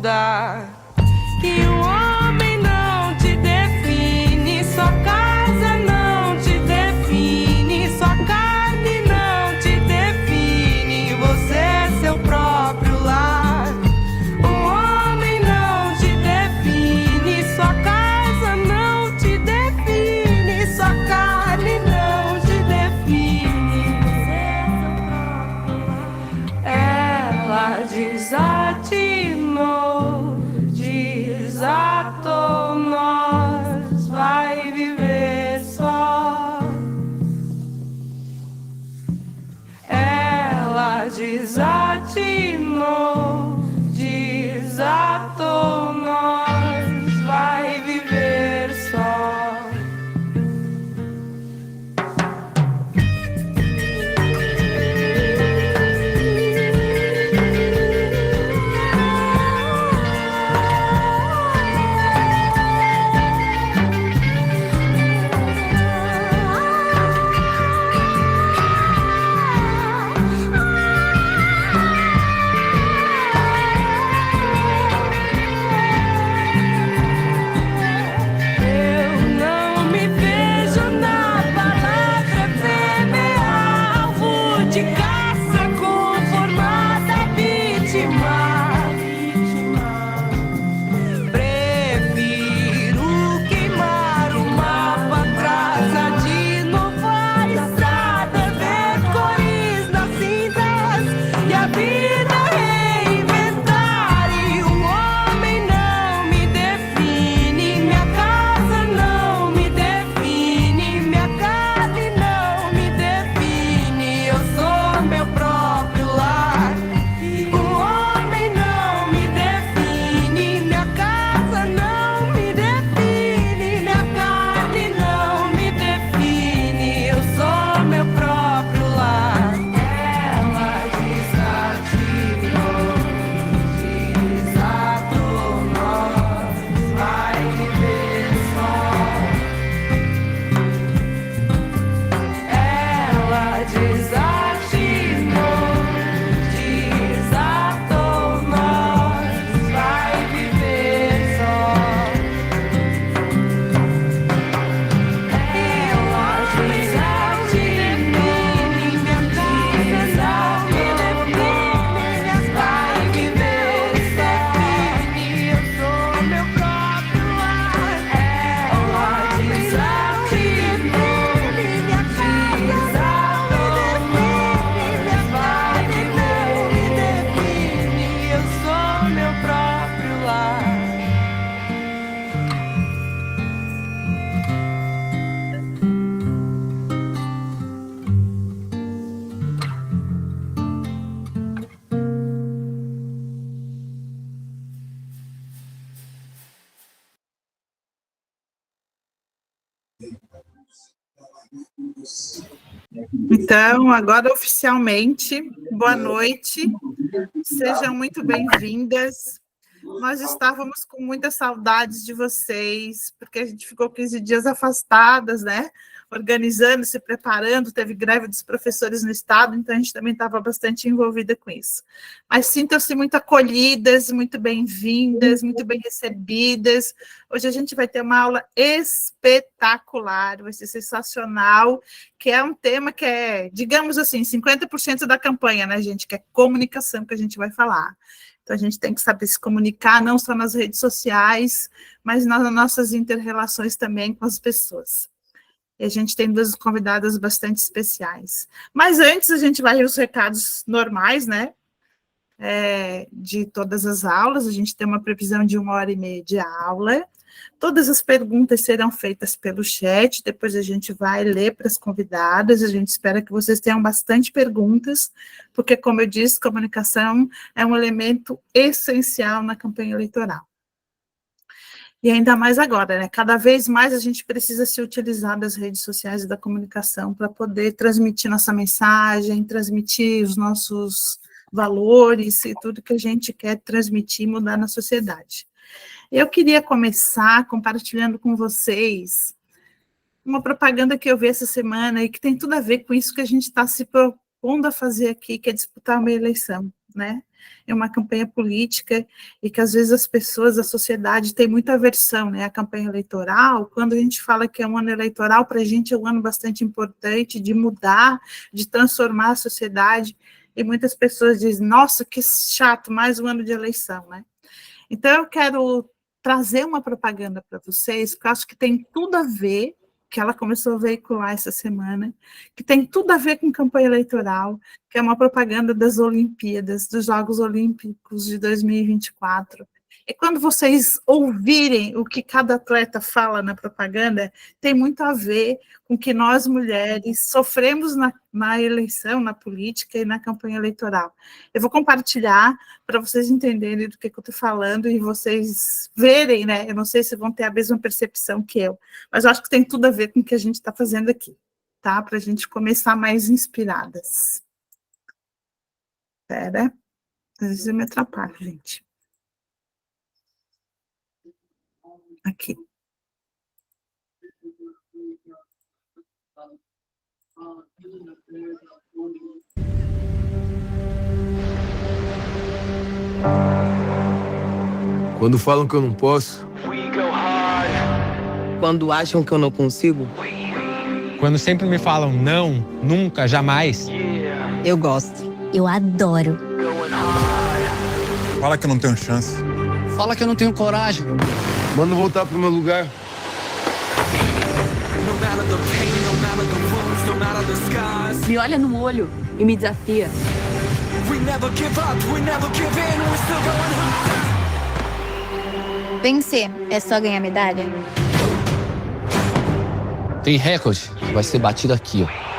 mudar. Que um homem não te define, sua casa não te define, sua carne não te define, você é seu próprio lar. Um homem não te define, sua casa não te define, sua carne não te define, você é seu próprio lar. Ela desatinou, desatou, nós vai viver só. Ela desatinou, desatou, nós vai viver só. Então, agora oficialmente, boa noite, sejam muito bem-vindas. Nós estávamos com muitas saudades de vocês, porque a gente ficou 15 dias afastadas, né? Organizando, se preparando, teve greve dos professores no estado, então a gente também estava bastante envolvida com isso. Mas sintam-se muito acolhidas, muito bem-vindas, muito bem recebidas. Hoje a gente vai ter uma aula espetacular, vai ser sensacional, que é um tema que é, digamos assim, 50% da campanha, né, gente? Que é comunicação que a gente vai falar. Então, a gente tem que saber se comunicar, não só nas redes sociais, mas nas nossas inter-relações também com as pessoas. E a gente tem duas convidadas bastante especiais. Mas antes, a gente vai aos recados normais, né? De todas as aulas, a gente tem uma previsão de 1h30 de aula. Todas as perguntas serão feitas pelo chat, depois a gente vai ler para as convidadas, a gente espera que vocês tenham bastante perguntas, porque, como eu disse, comunicação é um elemento essencial na campanha eleitoral. E ainda mais agora, né? Cada vez mais a gente precisa se utilizar das redes sociais e da comunicação para poder transmitir nossa mensagem, transmitir os nossos valores e tudo que a gente quer transmitir e mudar na sociedade. Eu queria começar compartilhando com vocês uma propaganda que eu vi essa semana e que tem tudo a ver com isso que a gente está se propondo a fazer aqui, que é disputar uma eleição. né? É uma campanha política e que às vezes as pessoas, a sociedade tem muita aversão, né? A campanha eleitoral, quando a gente fala que é um ano eleitoral, para a gente é um ano bastante importante de mudar, de transformar a sociedade, e muitas pessoas dizem, nossa, que chato, mais um ano de eleição, né? Então eu quero trazer uma propaganda para vocês, que eu acho que tem tudo a ver, que ela começou a veicular essa semana, que tem tudo a ver com campanha eleitoral, que é uma propaganda das Olimpíadas, dos Jogos Olímpicos de 2024. E quando vocês ouvirem o que cada atleta fala na propaganda, tem muito a ver com que nós, mulheres, sofremos na eleição, na política e na campanha eleitoral. Eu vou compartilhar para vocês entenderem do que eu estou falando e vocês verem, né? Eu não sei se vão ter a mesma percepção que eu, mas eu acho que tem tudo a ver com o que a gente está fazendo aqui, tá? Para a gente começar mais inspiradas. Espera, às vezes eu me atrapalho, gente. Aqui. Quando falam que eu não posso, Quando acham que eu não consigo, Quando sempre me falam não, nunca, jamais. eu gosto. Eu adoro. Fala que eu não tenho chance. Fala que eu não tenho coragem. manda voltar pro meu lugar. Me olha no olho e me desafia. Vencer é só ganhar medalha? Tem recorde que vai ser batido aqui, ó.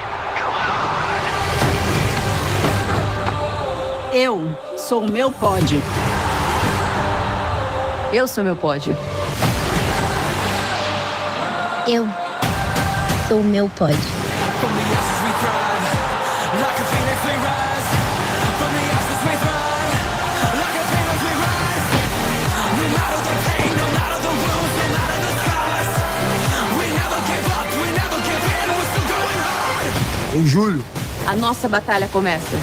Eu sou o meu pódio. Eu sou meu pódio. Eu sou o meu pódio. Em julho, A nossa batalha começa.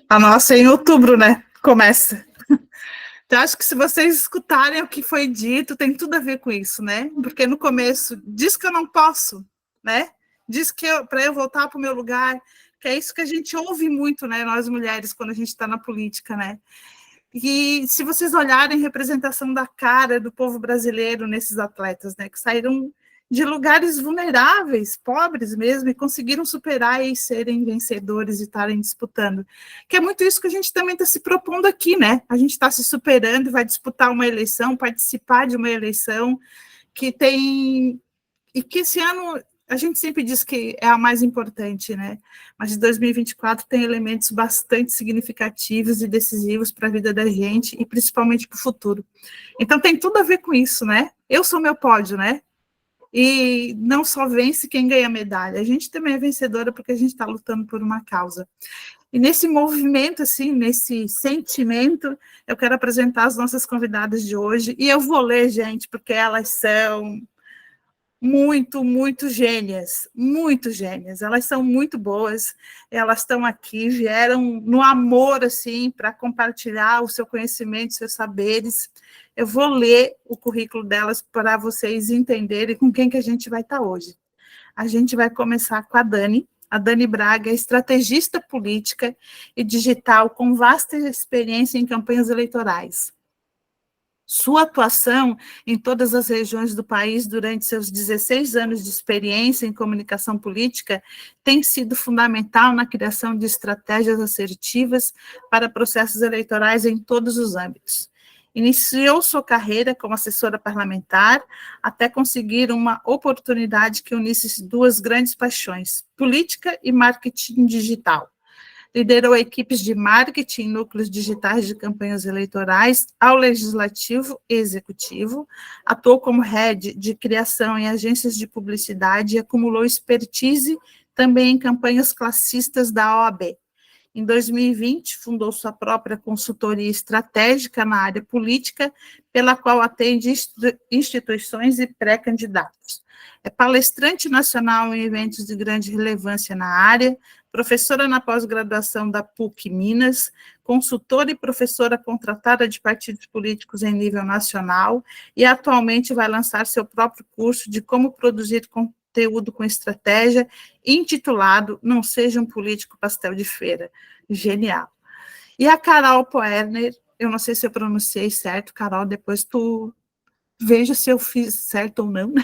A nossa é em outubro, né? Começa. Então, acho que se vocês escutarem o que foi dito, tem tudo a ver com isso, né? Porque no começo diz que eu não posso, né? Diz que para eu voltar para o meu lugar, que é isso que a gente ouve muito, né? Nós mulheres, quando a gente está na política, né? E se vocês olharem a representação da cara do povo brasileiro nesses atletas, né? Que saíram de lugares vulneráveis, pobres mesmo, e conseguiram superar e serem vencedores e estarem disputando. Que é muito isso que a gente também está se propondo aqui, né? A gente está se superando e vai disputar uma eleição, participar de uma eleição que tem... E que esse ano, a gente sempre diz que é a mais importante, né? Mas de 2024 tem elementos bastante significativos e decisivos para a vida da gente e principalmente para o futuro. Então tem tudo a ver com isso, né? Eu sou meu pódio, né? E não só vence quem ganha medalha, a gente também é vencedora porque a gente está lutando por uma causa. E nesse movimento, assim, nesse sentimento, eu quero apresentar as nossas convidadas de hoje, e eu vou ler, gente, porque elas são muito gênias, elas são muito boas, elas estão aqui, vieram no amor, assim, para compartilhar o seu conhecimento, seus saberes. Eu vou ler o currículo delas para vocês entenderem com quem que a gente vai estar hoje. A gente vai começar com a Dani Braga é estrategista política e digital com vasta experiência em campanhas eleitorais. Sua atuação em todas as regiões do país durante seus 16 anos de experiência em comunicação política tem sido fundamental na criação de estratégias assertivas para processos eleitorais em todos os âmbitos. Iniciou sua carreira como assessora parlamentar até conseguir uma oportunidade que unisse duas grandes paixões, política e marketing digital. Liderou equipes de marketing em núcleos digitais de campanhas eleitorais ao legislativo e executivo, atuou como head de criação em agências de publicidade e acumulou expertise também em campanhas classistas da OAB. Em 2020, fundou sua própria consultoria estratégica na área política, pela qual atende instituições e pré-candidatos. É palestrante nacional em eventos de grande relevância na área, professora na pós-graduação da PUC Minas, consultora e professora contratada de partidos políticos em nível nacional, e atualmente vai lançar seu próprio curso de como produzir conteúdo com estratégia, intitulado Não Seja um Político Pastel de Feira. Genial. E a Carol Poerner, eu não sei se eu pronunciei certo, Carol, depois tu veja se eu fiz certo ou não, né?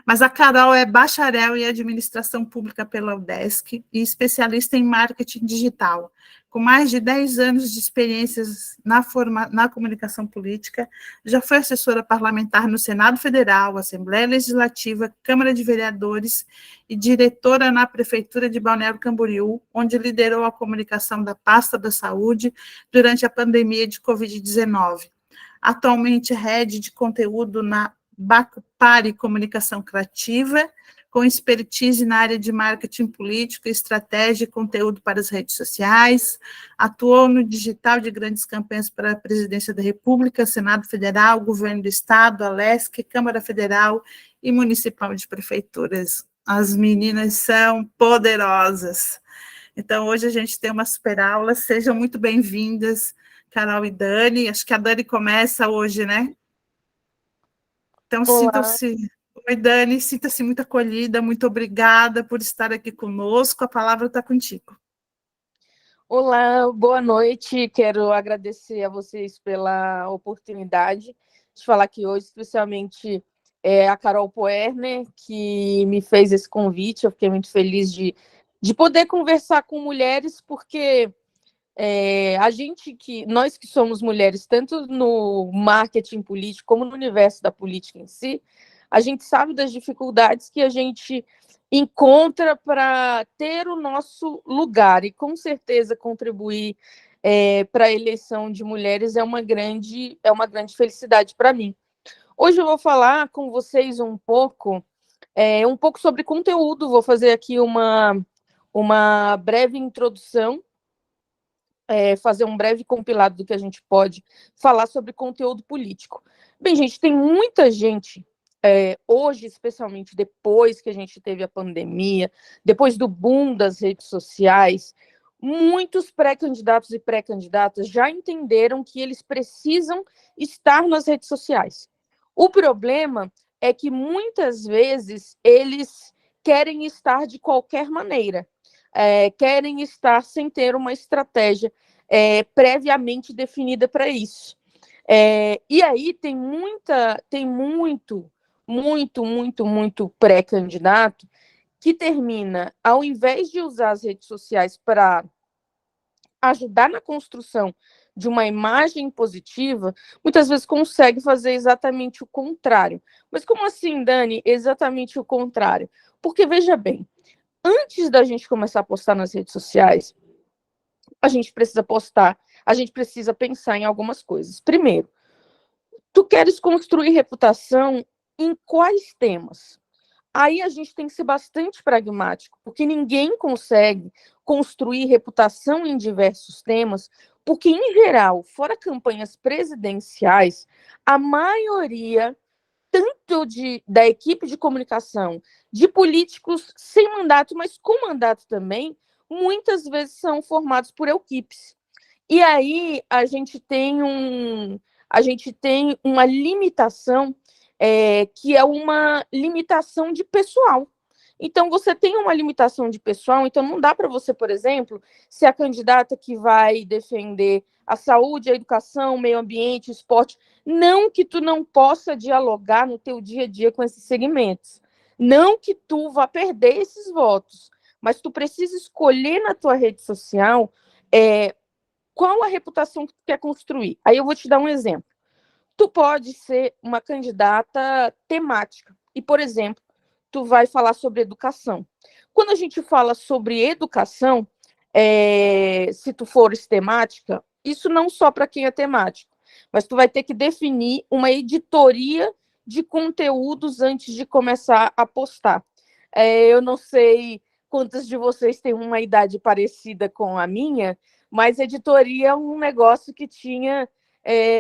Mas a Carol é bacharel em administração pública pela UDESC e especialista em marketing digital, com mais de 10 anos de experiências na comunicação política. Já foi assessora parlamentar no Senado Federal, Assembleia Legislativa, Câmara de Vereadores e diretora na Prefeitura de Balneário Camboriú, onde liderou a comunicação da pasta da saúde durante a pandemia de Covid-19. Atualmente, head de conteúdo na Bacupari Comunicação Criativa, com expertise na área de marketing político, estratégia e conteúdo para as redes sociais. Atuou no digital de grandes campanhas para a Presidência da República, Senado Federal, Governo do Estado, Alesc, Câmara Federal e Municipal de Prefeituras. As meninas são poderosas. Então, hoje a gente tem uma super aula. Sejam muito bem-vindas, Carol e Dani. Acho que a Dani começa hoje, né? Então, sintam-se... Oi, Dani, sinta-se muito acolhida, muito obrigada por estar aqui conosco. A palavra está contigo. Olá, boa noite. Quero agradecer a vocês pela oportunidade de falar aqui hoje, especialmente a Carol Poerner, que me fez esse convite. Eu fiquei muito feliz de poder conversar com mulheres, porque nós que somos mulheres, tanto no marketing político como no universo da política em si, a gente sabe das dificuldades que a gente encontra para ter o nosso lugar, e com certeza contribuir para a eleição de mulheres é uma grande felicidade para mim. Hoje eu vou falar com vocês um pouco sobre conteúdo. Vou fazer aqui uma breve introdução, fazer um breve compilado do que a gente pode falar sobre conteúdo político. Bem, gente, tem muita gente, hoje, especialmente depois que a gente teve a pandemia, depois do boom das redes sociais, muitos pré-candidatos e pré-candidatas já entenderam que eles precisam estar nas redes sociais. O problema é que muitas vezes eles querem estar de qualquer maneira, querem estar sem ter uma estratégia previamente definida para isso. E aí tem muito pré-candidato que termina, ao invés de usar as redes sociais para ajudar na construção de uma imagem positiva, muitas vezes consegue fazer exatamente o contrário. Mas como assim, Dani, exatamente o contrário? Porque, veja bem, antes da gente começar a postar nas redes sociais, a gente precisa pensar em algumas coisas. Primeiro, tu queres construir reputação em quais temas? Aí a gente tem que ser bastante pragmático, porque ninguém consegue construir reputação em diversos temas, porque, em geral, fora campanhas presidenciais, a maioria, tanto da equipe de comunicação, de políticos sem mandato, mas com mandato também, muitas vezes são formados por equipes. E aí a gente tem uma limitação, que é uma limitação de pessoal. Então, você tem uma limitação de pessoal, então não dá para você, por exemplo, ser a candidata que vai defender a saúde, a educação, o meio ambiente, o esporte. Não que tu não possa dialogar no teu dia a dia com esses segmentos. Não que tu vá perder esses votos, mas tu precisa escolher na tua rede social qual a reputação que tu quer construir. Aí eu vou te dar um exemplo. Tu pode ser uma candidata temática e, por exemplo, tu vai falar sobre educação. Quando a gente fala sobre educação, se tu fores temática, isso não só para quem é temático, mas tu vai ter que definir uma editoria de conteúdos antes de começar a postar. Eu não sei quantas de vocês têm uma idade parecida com a minha, mas editoria é um negócio que tinha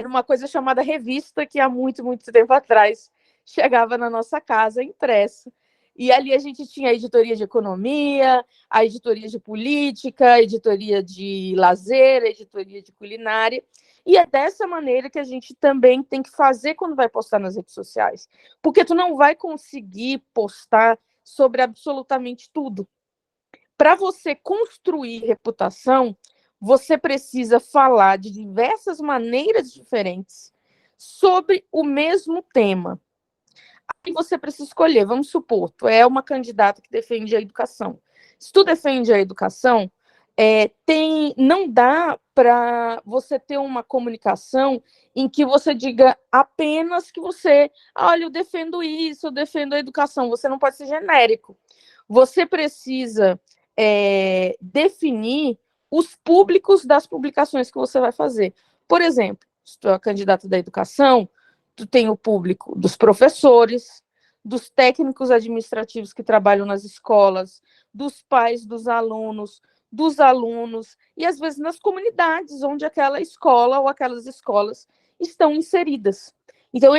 uma coisa chamada revista, que há muito, muito tempo atrás chegava na nossa casa impressa. E ali a gente tinha a editoria de economia, a editoria de política, a editoria de lazer, a editoria de culinária. E é dessa maneira que a gente também tem que fazer quando vai postar nas redes sociais. Porque tu não vai conseguir postar sobre absolutamente tudo. Para você construir reputação, você precisa falar de diversas maneiras diferentes sobre o mesmo tema. Aí você precisa escolher, vamos supor, tu é uma candidata que defende a educação. Se tu defende a educação, não dá para você ter uma comunicação em que você diga apenas que você, olha, eu defendo isso, eu defendo a educação. Você não pode ser genérico. Você precisa definir os públicos das publicações que você vai fazer. Por exemplo, se tu é candidata da educação, tu tem o público dos professores, dos técnicos administrativos que trabalham nas escolas, dos pais dos alunos e, às vezes, nas comunidades onde aquela escola ou aquelas escolas estão inseridas. Então,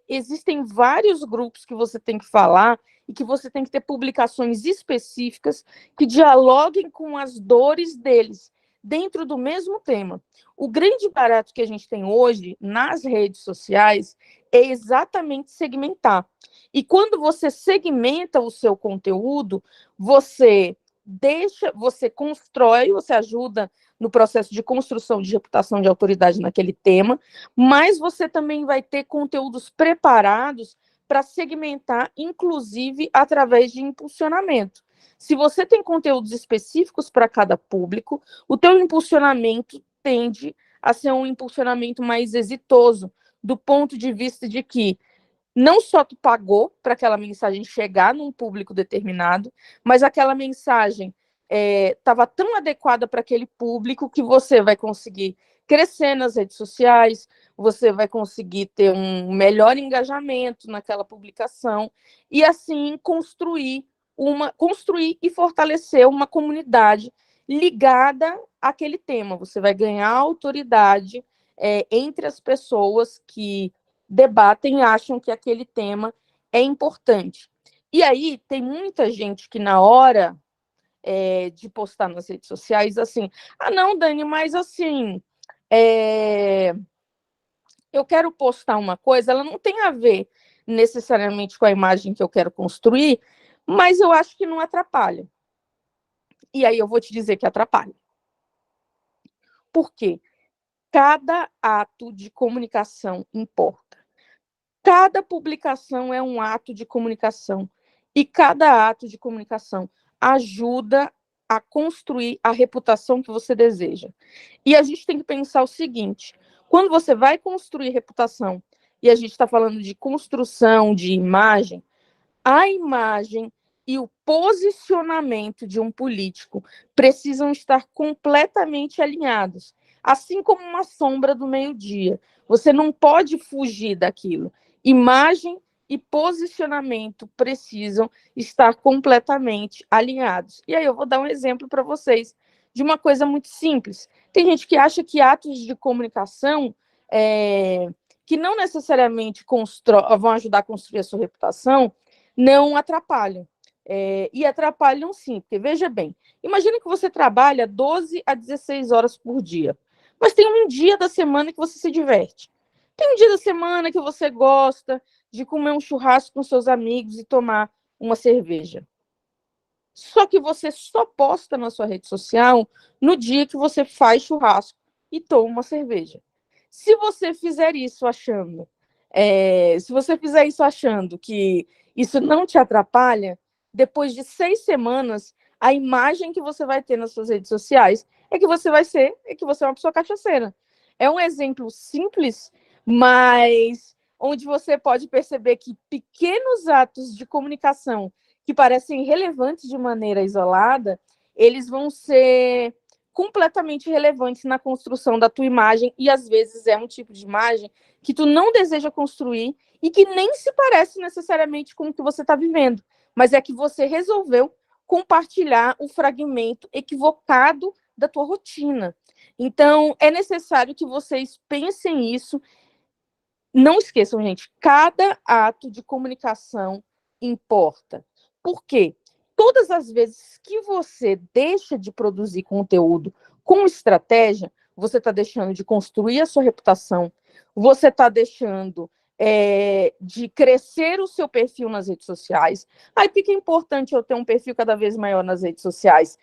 existem vários grupos que você tem que falar e que você tem que ter publicações específicas que dialoguem com as dores deles, dentro do mesmo tema. O grande barato que a gente tem hoje nas redes sociais é exatamente segmentar. E quando você segmenta o seu conteúdo, você constrói, você ajuda no processo de construção de reputação de autoridade naquele tema, mas você também vai ter conteúdos preparados para segmentar, inclusive através de impulsionamento. Se você tem conteúdos específicos para cada público, o teu impulsionamento tende a ser um impulsionamento mais exitoso, do ponto de vista de que não só tu pagou para aquela mensagem chegar num público determinado, mas aquela mensagem estava tão adequada para aquele público que você vai conseguir crescer nas redes sociais, você vai conseguir ter um melhor engajamento naquela publicação e, assim, construir e fortalecer uma comunidade ligada àquele tema. Você vai ganhar autoridade entre as pessoas que debatem e acham que aquele tema é importante. E aí, tem muita gente que, na hora de postar nas redes sociais, assim, não, Dani, mas assim, eu quero postar uma coisa, ela não tem a ver necessariamente com a imagem que eu quero construir, mas eu acho que não atrapalha. E aí eu vou te dizer que atrapalha. Por quê? Cada ato de comunicação importa. Cada publicação é um ato de comunicação. E cada ato de comunicação ajuda a construir a reputação que você deseja. E a gente tem que pensar o seguinte: quando você vai construir reputação, e a gente está falando de construção de imagem, a imagem e o posicionamento de um político precisam estar completamente alinhados, assim como uma sombra do meio-dia. Você não pode fugir daquilo. Imagem e posicionamento precisam estar completamente alinhados. E aí eu vou dar um exemplo para vocês de uma coisa muito simples. Tem gente que acha que atos de comunicação que não necessariamente vão ajudar a construir a sua reputação, não atrapalham. E atrapalham sim, porque veja bem, imagina que você trabalha 12 a 16 horas por dia, mas tem um dia da semana que você se diverte. Tem um dia da semana que você gosta de comer um churrasco com seus amigos e tomar uma cerveja. Só que você só posta na sua rede social no dia que você faz churrasco e toma uma cerveja. Se você fizer isso achando que isso não te atrapalha, depois de 6 semanas, a imagem que você vai ter nas suas redes sociais é que você é uma pessoa cachaceira. É um exemplo simples, mas onde você pode perceber que pequenos atos de comunicação que parecem relevantes de maneira isolada, eles vão ser completamente relevantes na construção da tua imagem, e às vezes é um tipo de imagem que tu não deseja construir e que nem se parece necessariamente com o que você está vivendo, mas é que você resolveu compartilhar o fragmento equivocado da tua rotina. Então, é necessário que vocês pensem isso. Não esqueçam, gente, cada ato de comunicação importa. Por quê? Todas as vezes que você deixa de produzir conteúdo com estratégia, você está deixando de construir a sua reputação, você está deixando de crescer o seu perfil nas redes sociais. Aí fica importante eu ter um perfil cada vez maior nas redes sociais.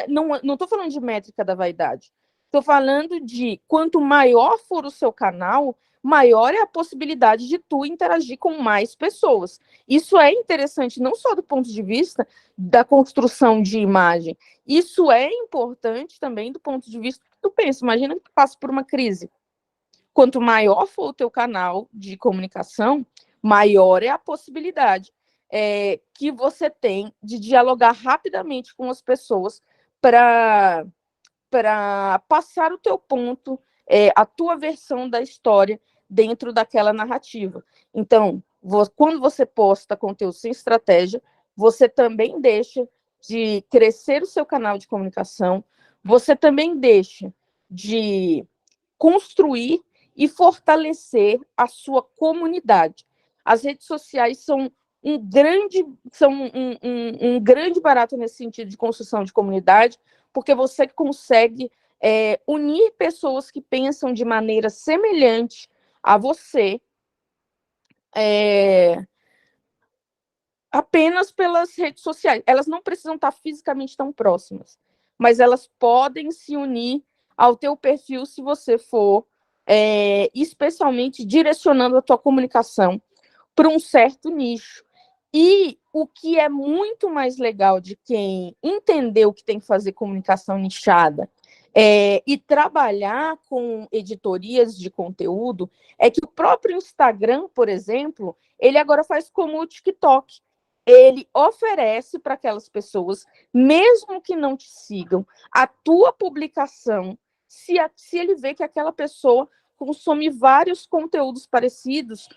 Não estou falando de métrica da vaidade. Estou falando de quanto maior for o seu canal, maior é a possibilidade de tu interagir com mais pessoas. Isso é interessante não só do ponto de vista da construção de imagem, isso é importante também do ponto de vista que tu pensa. Imagina que tu passa por uma crise. Quanto maior for o teu canal de comunicação, maior é a possibilidade que você tem de dialogar rapidamente com as pessoas para passar o teu ponto, a tua versão da história dentro daquela narrativa. Então, quando você posta conteúdo sem estratégia, você também deixa de crescer o seu canal de comunicação, você também deixa de construir e fortalecer a sua comunidade. As redes sociais são um grande barato nesse sentido de construção de comunidade, porque você consegue unir pessoas que pensam de maneira semelhante a você, apenas pelas redes sociais. Elas não precisam estar fisicamente tão próximas, mas elas podem se unir ao teu perfil se você for especialmente direcionando a tua comunicação para um certo nicho. E o que é muito mais legal de quem entendeu que tem que fazer comunicação nichada e trabalhar com editorias de conteúdo, é que o próprio Instagram, por exemplo, ele agora faz como o TikTok. Ele oferece para aquelas pessoas, mesmo que não te sigam, a tua publicação, se ele vê que aquela pessoa consome vários conteúdos parecidos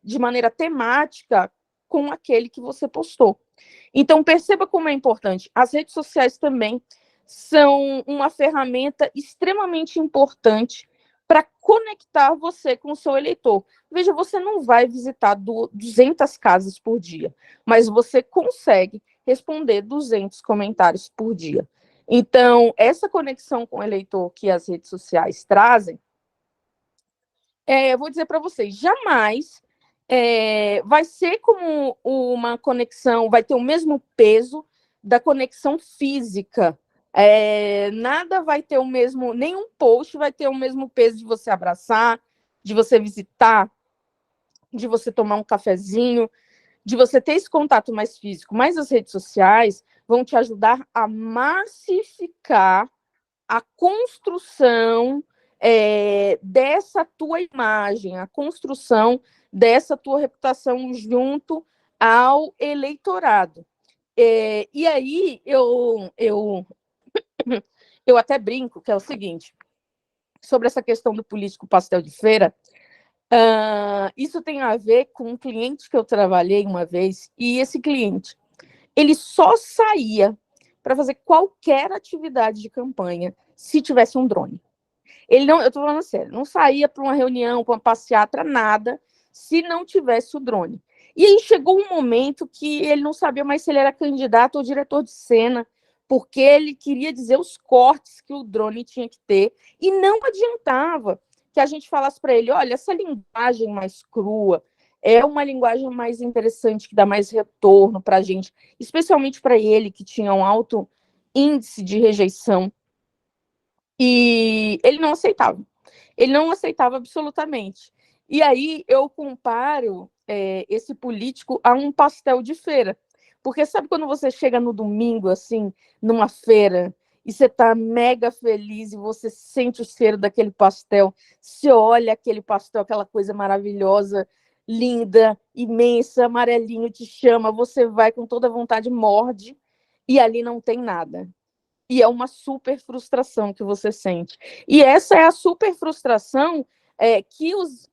de maneira temática com aquele que você postou. Então, perceba como é importante. As redes sociais também são uma ferramenta extremamente importante para conectar você com o seu eleitor. Veja, você não vai visitar 200 casas por dia, mas você consegue responder 200 comentários por dia. Então, essa conexão com o eleitor que as redes sociais trazem, eu vou dizer para vocês, jamais vai ser como uma conexão, vai ter o mesmo peso da conexão física. Nada vai ter o mesmo, nenhum post vai ter o mesmo peso de você abraçar, de você visitar, de você tomar um cafezinho, de você ter esse contato mais físico. Mas as redes sociais vão te ajudar a massificar a construção dessa tua imagem, a construção dessa tua reputação junto ao eleitorado. E aí eu até brinco, que é o seguinte, sobre essa questão do político pastel de feira, isso tem a ver com um cliente que eu trabalhei uma vez, e esse cliente, ele só saía para fazer qualquer atividade de campanha se tivesse um drone. Ele não, eu estou falando sério, não saía para uma reunião, para uma passeata, nada, se não tivesse o drone. E aí chegou um momento que ele não sabia mais se ele era candidato ou diretor de cena, porque ele queria dizer os cortes que o drone tinha que ter, e não adiantava que a gente falasse para ele, olha, essa linguagem mais crua é uma linguagem mais interessante, que dá mais retorno para a gente, especialmente para ele, que tinha um alto índice de rejeição. E ele não aceitava absolutamente. E aí eu comparo esse político a um pastel de feira. Porque sabe quando você chega no domingo, assim, numa feira, e você está mega feliz, e você sente o cheiro daquele pastel, você olha aquele pastel, aquela coisa maravilhosa, linda, imensa, amarelinho, te chama, você vai com toda a vontade, morde, e ali não tem nada. E é uma super frustração que você sente. E essa é a super frustração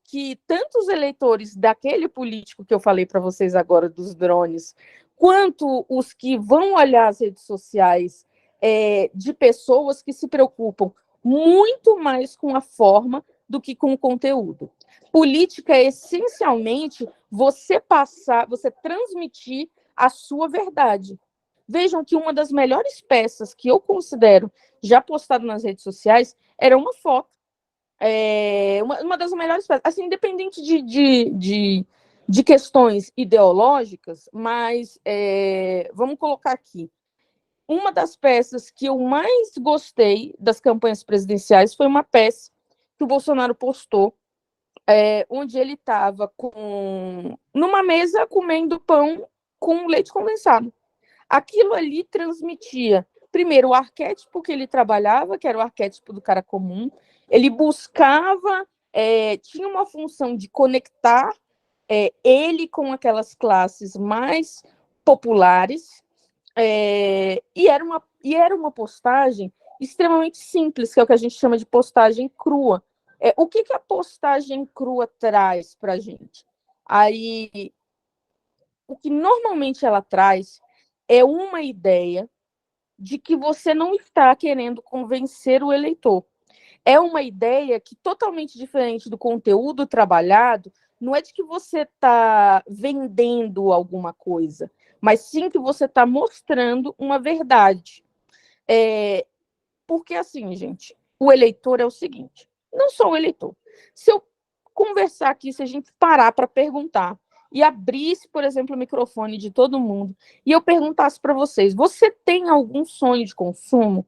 que tanto os eleitores daquele político que eu falei para vocês agora, dos drones, quanto os que vão olhar as redes sociais de pessoas que se preocupam muito mais com a forma do que com o conteúdo. Política é essencialmente você transmitir a sua verdade. Vejam que uma das melhores peças que eu considero já postado nas redes sociais era uma foto. Uma das melhores peças, assim, independente de questões ideológicas, mas vamos colocar aqui. Uma das peças que eu mais gostei das campanhas presidenciais foi uma peça que o Bolsonaro postou, onde ele estava numa mesa comendo pão com leite condensado. Aquilo ali transmitia, primeiro, o arquétipo que ele trabalhava, que era o arquétipo do cara comum. Ele buscava, tinha uma função de conectar ele com aquelas classes mais populares, e era uma postagem extremamente simples, que é o que a gente chama de postagem crua. O que a postagem crua traz para a gente? Aí, o que normalmente ela traz é uma ideia de que você não está querendo convencer o eleitor. É uma ideia que, totalmente diferente do conteúdo trabalhado, não é de que você está vendendo alguma coisa, mas sim que você está mostrando uma verdade. Porque, assim, gente, o eleitor é o seguinte, não só o eleitor. Se eu conversar aqui, se a gente parar para perguntar, e abrisse, por exemplo, o microfone de todo mundo, e eu perguntasse para vocês, você tem algum sonho de consumo?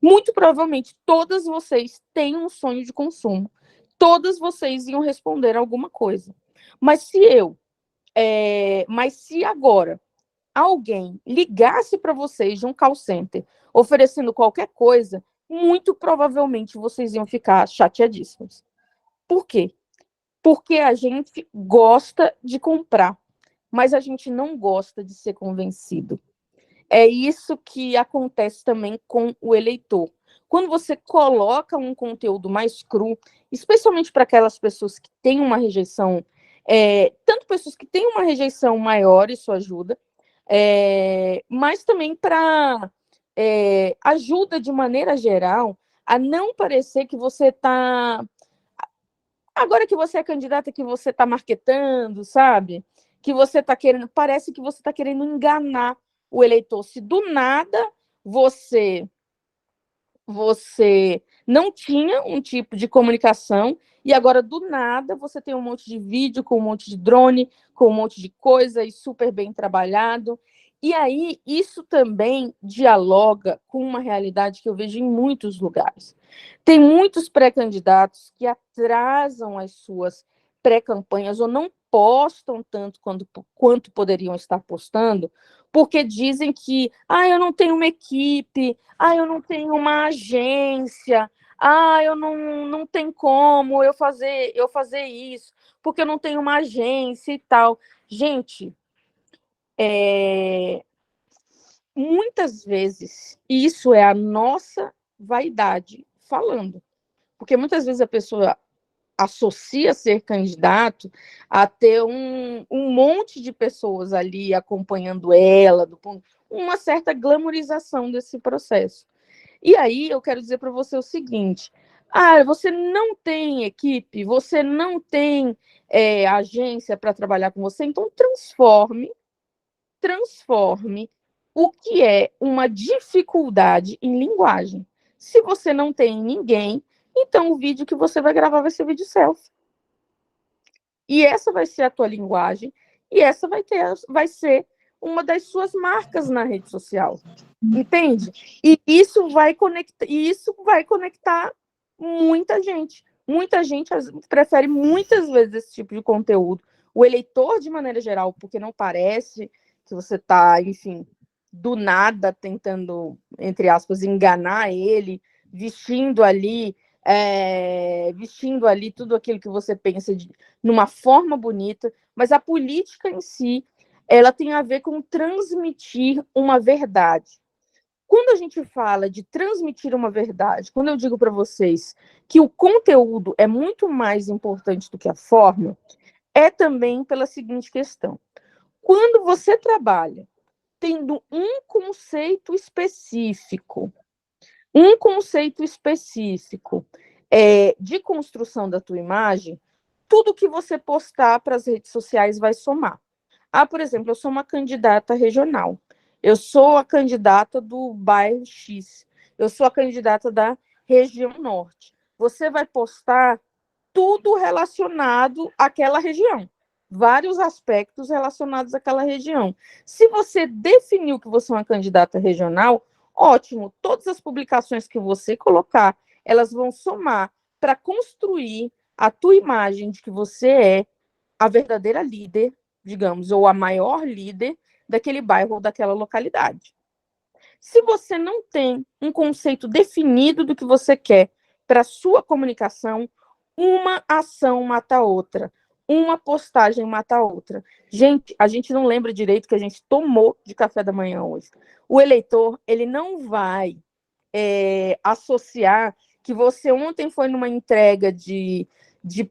Muito provavelmente, todas vocês têm um sonho de consumo. Todas vocês iam responder alguma coisa. Mas se agora alguém ligasse para vocês de um call center oferecendo qualquer coisa, muito provavelmente vocês iam ficar chateadíssimos. Por quê? Porque a gente gosta de comprar, mas a gente não gosta de ser convencido. É isso que acontece também com o eleitor. Quando você coloca um conteúdo mais cru, especialmente para aquelas pessoas que têm uma rejeição, tanto pessoas que têm uma rejeição maior, isso ajuda, mas também para ajuda de maneira geral a não parecer que você está... Agora que você é candidata, que você está marketando, sabe? Que você está querendo... Parece que você está querendo enganar o eleitor. Se do nada você não tinha um tipo de comunicação e agora do nada você tem um monte de vídeo com um monte de drone, com um monte de coisa e super bem trabalhado. E aí isso também dialoga com uma realidade que eu vejo em muitos lugares. Tem muitos pré-candidatos que atrasam as suas pré-campanhas ou não postam tanto quanto poderiam estar postando, porque dizem que eu não tenho uma equipe, eu não tenho uma agência, eu não tem como eu fazer isso, porque eu não tenho uma agência e tal. Gente, muitas vezes isso é a nossa vaidade falando, porque muitas vezes a pessoa associa ser candidato a ter um monte de pessoas ali acompanhando ela, uma certa glamorização desse processo. E aí eu quero dizer para você o seguinte, você não tem equipe, você não tem agência para trabalhar com você, então transforme o que é uma dificuldade em linguagem. Se você não tem ninguém, então o vídeo que você vai gravar vai ser vídeo selfie. E essa vai ser a tua linguagem, e essa vai ser uma das suas marcas na rede social. Entende? E isso vai conectar muita gente. Muita gente prefere muitas vezes esse tipo de conteúdo. O eleitor, de maneira geral, porque não parece que você está, enfim, do nada tentando, entre aspas, enganar ele, vestindo ali tudo aquilo que você pensa numa forma bonita, mas a política em si, ela tem a ver com transmitir uma verdade. Quando a gente fala de transmitir uma verdade, quando eu digo para vocês que o conteúdo é muito mais importante do que a forma, é também pela seguinte questão. Quando você trabalha tendo um conceito específico de construção da tua imagem, tudo que você postar para as redes sociais vai somar. Por exemplo, eu sou uma candidata regional, eu sou a candidata do bairro X, eu sou a candidata da região norte. Você vai postar tudo relacionado àquela região, vários aspectos relacionados àquela região. Se você definiu que você é uma candidata regional, ótimo, todas as publicações que você colocar, elas vão somar para construir a tua imagem de que você é a verdadeira líder, digamos, ou a maior líder daquele bairro ou daquela localidade. Se você não tem um conceito definido do que você quer para a sua comunicação, uma ação mata a outra, uma postagem mata a outra. Gente, a gente não lembra direito que a gente tomou de café da manhã hoje. O eleitor, ele não vai associar que você ontem foi numa entrega de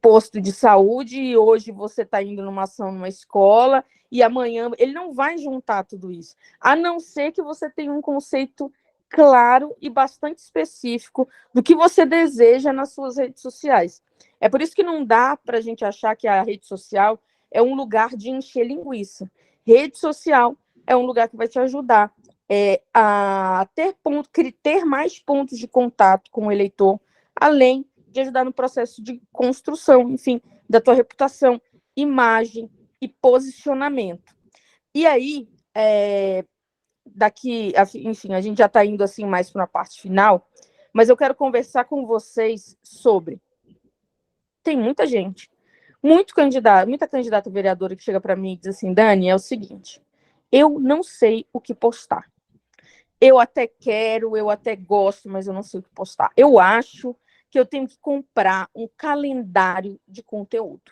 posto de saúde e hoje você está indo numa ação numa escola e amanhã ele não vai juntar tudo isso, a não ser que você tenha um conceito claro e bastante específico do que você deseja nas suas redes sociais. É por isso que não dá para a gente achar que a rede social é um lugar de encher linguiça. Rede social é um lugar que vai te ajudar a ter mais pontos de contato com o eleitor, além de ajudar no processo de construção, enfim, da tua reputação, imagem e posicionamento. E aí, enfim, a gente já está indo assim mais para a parte final, mas eu quero conversar com vocês sobre... Tem muita gente, muita candidata vereadora que chega para mim e diz assim, Dani, é o seguinte, eu não sei o que postar. Eu até quero, eu até gosto, mas eu não sei o que postar. Eu acho que eu tenho que comprar um calendário de conteúdo.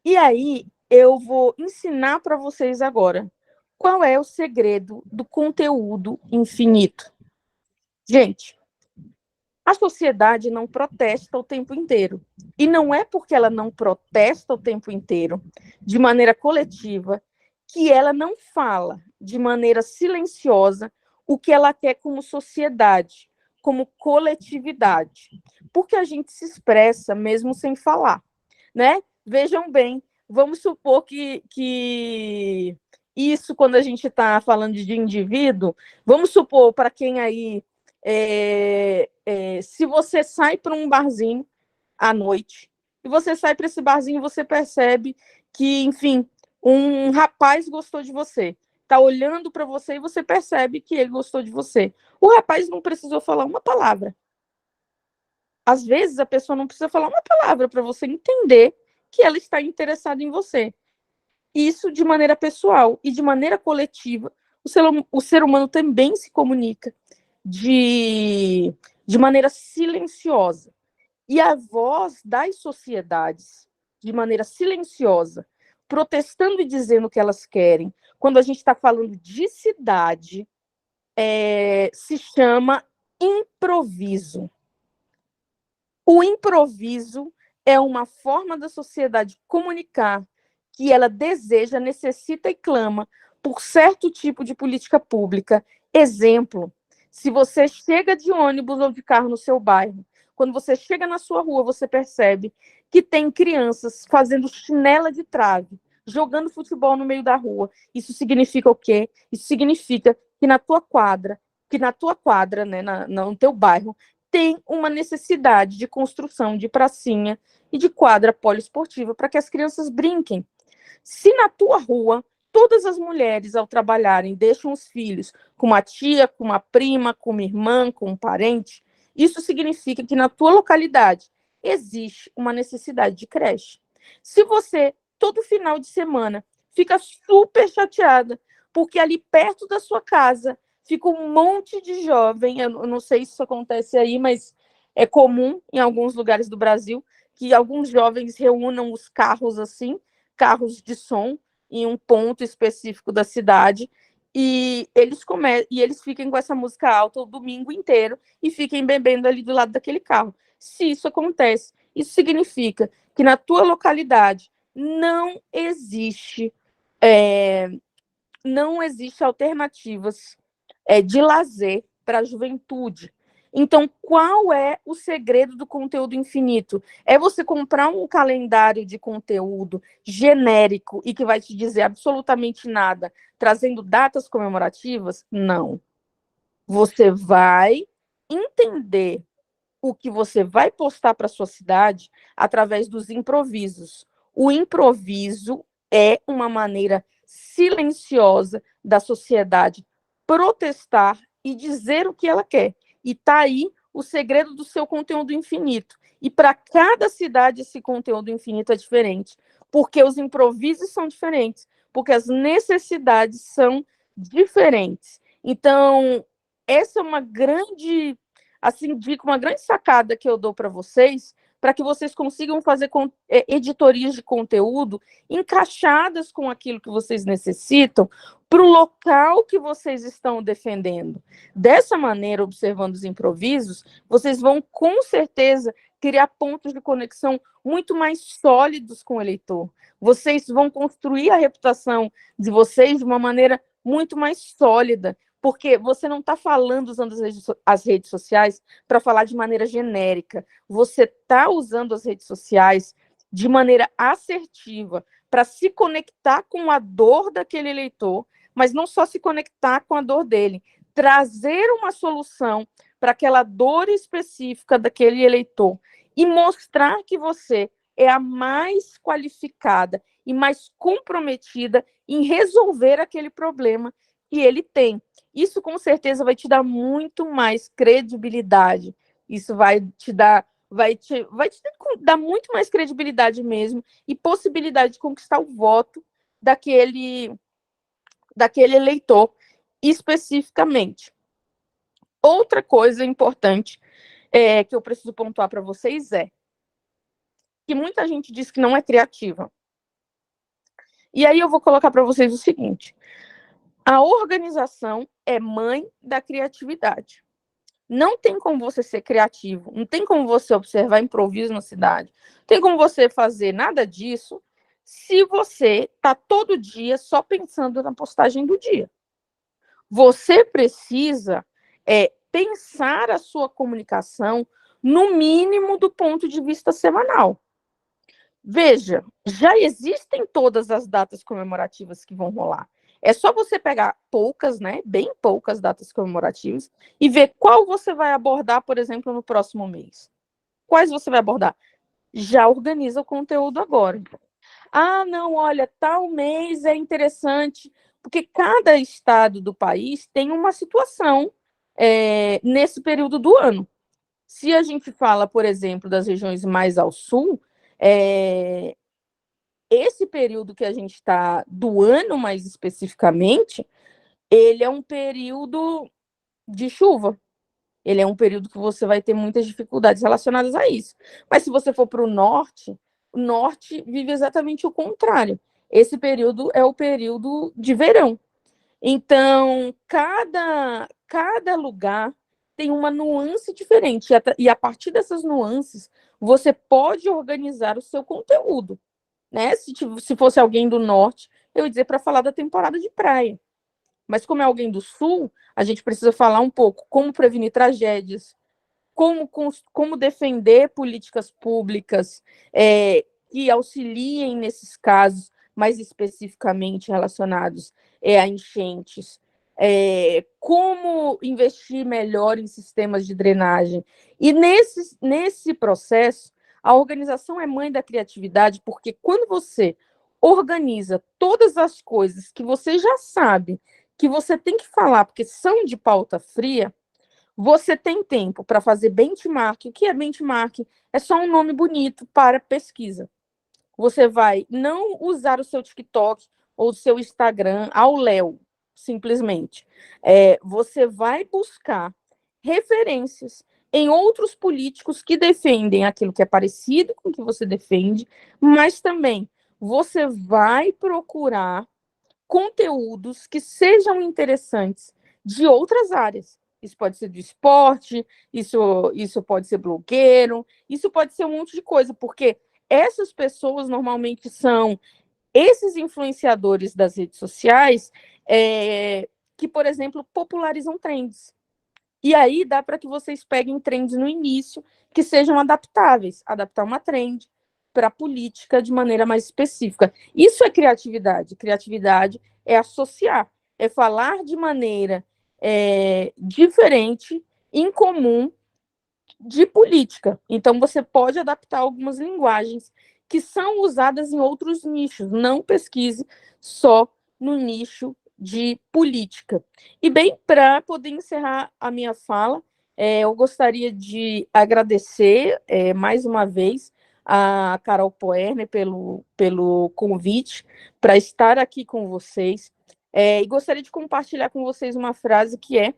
E aí, eu vou ensinar para vocês agora qual é o segredo do conteúdo infinito. Gente, a sociedade não protesta o tempo inteiro. E não é porque ela não protesta o tempo inteiro, de maneira coletiva, que ela não fala de maneira silenciosa o que ela quer como sociedade, como coletividade. Porque a gente se expressa mesmo sem falar, né? Vejam bem, vamos supor que isso, quando a gente está falando de indivíduo, vamos supor, para quem aí, se você sai para um barzinho à noite, e você sai para esse barzinho, você percebe que, enfim, um rapaz gostou de você, está olhando para você e você percebe que ele gostou de você. O rapaz não precisou falar uma palavra. Às vezes, a pessoa não precisa falar uma palavra para você entender que ela está interessada em você. Isso de maneira pessoal e de maneira coletiva. O ser humano também se comunica de maneira silenciosa. E a voz das sociedades, de maneira silenciosa, protestando e dizendo o que elas querem, quando a gente está falando de cidade, se chama improviso. O improviso é uma forma da sociedade comunicar que ela deseja, necessita e clama por certo tipo de política pública. Exemplo, se você chega de ônibus ou de carro no seu bairro, quando você chega na sua rua, você percebe que tem crianças fazendo chinela de trave, jogando futebol no meio da rua. Isso significa o quê? Isso significa que na tua quadra, né, no teu bairro, tem uma necessidade de construção de pracinha e de quadra poliesportiva para que as crianças brinquem. Se na tua rua, todas as mulheres, ao trabalharem, deixam os filhos com uma tia, com uma prima, com uma irmã, com um parente, isso significa que na tua localidade existe uma necessidade de creche. Se você, todo final de semana, fica super chateada, porque ali perto da sua casa fica um monte de jovem, eu não sei se isso acontece aí, mas é comum em alguns lugares do Brasil, que alguns jovens reúnam os carros assim, carros de som, em um ponto específico da cidade, e eles fiquem com essa música alta o domingo inteiro e fiquem bebendo ali do lado daquele carro. Se isso acontece, isso significa que na tua localidade não existe não existe alternativas de lazer para a juventude. Então, qual é o segredo do conteúdo infinito? É você comprar um calendário de conteúdo genérico e que vai te dizer absolutamente nada, trazendo datas comemorativas? Não. Você vai entender o que você vai postar para a sua cidade através dos improvisos. O improviso é uma maneira silenciosa da sociedade protestar e dizer o que ela quer. E está aí o segredo do seu conteúdo infinito. E para cada cidade esse conteúdo infinito é diferente, porque os improvisos são diferentes, porque as necessidades são diferentes. Então, essa é uma grande, assim, dica, uma grande sacada que eu dou para vocês, para que vocês consigam fazer editorias de conteúdo encaixadas com aquilo que vocês necessitam para o local que vocês estão defendendo. Dessa maneira, observando os improvisos, vocês vão, com certeza, criar pontos de conexão muito mais sólidos com o eleitor. Vocês vão construir a reputação de vocês de uma maneira muito mais sólida, porque você não está falando usando as redes sociais para falar de maneira genérica. Você está usando as redes sociais de maneira assertiva para se conectar com a dor daquele eleitor, mas não só se conectar com a dor dele, trazer uma solução para aquela dor específica daquele eleitor e mostrar que você é a mais qualificada e mais comprometida em resolver aquele problema que ele tem. Isso, com certeza, vai te dar muito mais credibilidade. Isso vai te dar muito mais credibilidade mesmo e possibilidade de conquistar o voto daquele eleitor especificamente. Outra coisa importante que eu preciso pontuar para vocês é que muita gente diz que não é criativa. E aí eu vou colocar para vocês o seguinte: a organização é mãe da criatividade. Não tem como você ser criativo, não tem como você observar improviso na cidade, não tem como você fazer nada disso se você está todo dia só pensando na postagem do dia. Você precisa pensar a sua comunicação no mínimo do ponto de vista semanal. Veja, já existem todas as datas comemorativas que vão rolar. É só você pegar poucas, né, bem poucas datas comemorativas e ver qual você vai abordar, por exemplo, no próximo mês. Quais você vai abordar? Já organiza o conteúdo agora. Ah, não, olha, tal mês é interessante, porque cada estado do país tem uma situação nesse período do ano. Se a gente fala, por exemplo, das regiões mais ao sul, esse período que a gente está do ano, mais especificamente, ele é um período de chuva. Ele é um período que você vai ter muitas dificuldades relacionadas a isso. Mas se você for para o norte vive exatamente o contrário. Esse período é o período de verão. Então, cada lugar tem uma nuance diferente. E a partir dessas nuances, você pode organizar o seu conteúdo. Né? Se fosse alguém do norte, eu ia dizer para falar da temporada de praia. Mas como é alguém do sul, a gente precisa falar um pouco como prevenir tragédias, como defender políticas públicas que auxiliem nesses casos, mais especificamente relacionados a enchentes, como investir melhor em sistemas de drenagem. E nesse processo, a organização é mãe da criatividade, porque quando você organiza todas as coisas que você já sabe que você tem que falar, porque são de pauta fria, você tem tempo para fazer benchmark. O que é benchmark? É só um nome bonito para pesquisa. Você vai não usar o seu TikTok ou o seu Instagram ao léu, simplesmente. Você vai buscar referências em outros políticos que defendem aquilo que é parecido com o que você defende, mas também você vai procurar conteúdos que sejam interessantes de outras áreas. Isso pode ser do esporte, isso pode ser blogueiro, isso pode ser um monte de coisa, porque essas pessoas normalmente são esses influenciadores das redes sociais, que, por exemplo, popularizam trends. E aí dá para que vocês peguem trends no início que sejam adaptáveis, adaptar uma trend para a política de maneira mais específica. Isso é criatividade. Criatividade é associar, é falar de maneira diferente, incomum, de política. Então, você pode adaptar algumas linguagens que são usadas em outros nichos. Não pesquise só no nicho de política. E bem, para poder encerrar a minha fala, eu gostaria de agradecer mais uma vez a Carol Poerner pelo convite para estar aqui com vocês. E gostaria de compartilhar com vocês uma frase que é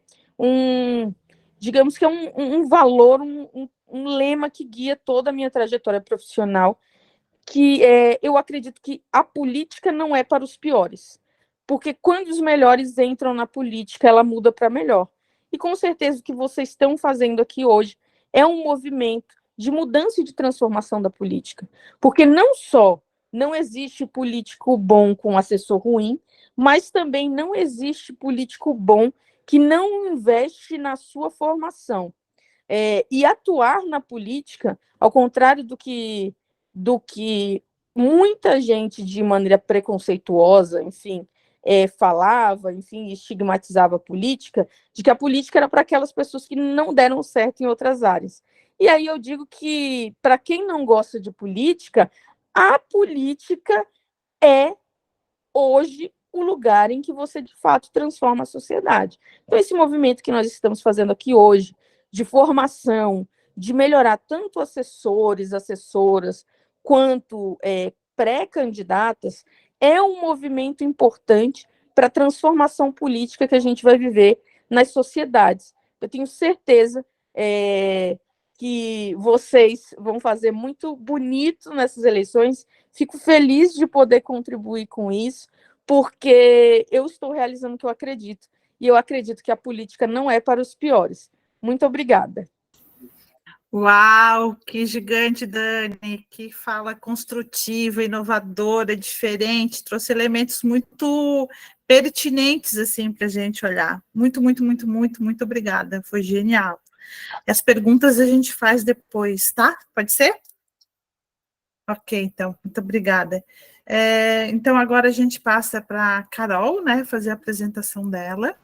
digamos que é um valor, um lema que guia toda a minha trajetória profissional, que eu acredito que a política não é para os piores, porque quando os melhores entram na política, ela muda para melhor. E com certeza o que vocês estão fazendo aqui hoje é um movimento de mudança e de transformação da política, porque não só não existe político bom com assessor ruim, mas também não existe político bom que não investe na sua formação. E atuar na política, ao contrário do que muita gente, de maneira preconceituosa, enfim, falava, enfim, estigmatizava a política, de que a política era para aquelas pessoas que não deram certo em outras áreas. E aí eu digo que, para quem não gosta de política, a política é, hoje, o lugar em que você, de fato, transforma a sociedade. Então, esse movimento que nós estamos fazendo aqui hoje, de formação, de melhorar tanto assessores, assessoras, quanto pré-candidatas, é um movimento importante para a transformação política que a gente vai viver nas sociedades. Eu tenho certeza que vocês vão fazer muito bonito nessas eleições. Fico feliz de poder contribuir com isso, porque eu estou realizando o que eu acredito, e eu acredito que a política não é para os piores. Muito obrigada. Uau, que gigante, Dani, que fala construtiva, inovadora, diferente, trouxe elementos muito pertinentes assim, para a gente olhar. Muito, muito, muito, muito, muito obrigada, foi genial. E as perguntas a gente faz depois, tá? Pode ser? Ok, então, muito obrigada. Então, agora a gente passa para a Carol, né, fazer a apresentação dela.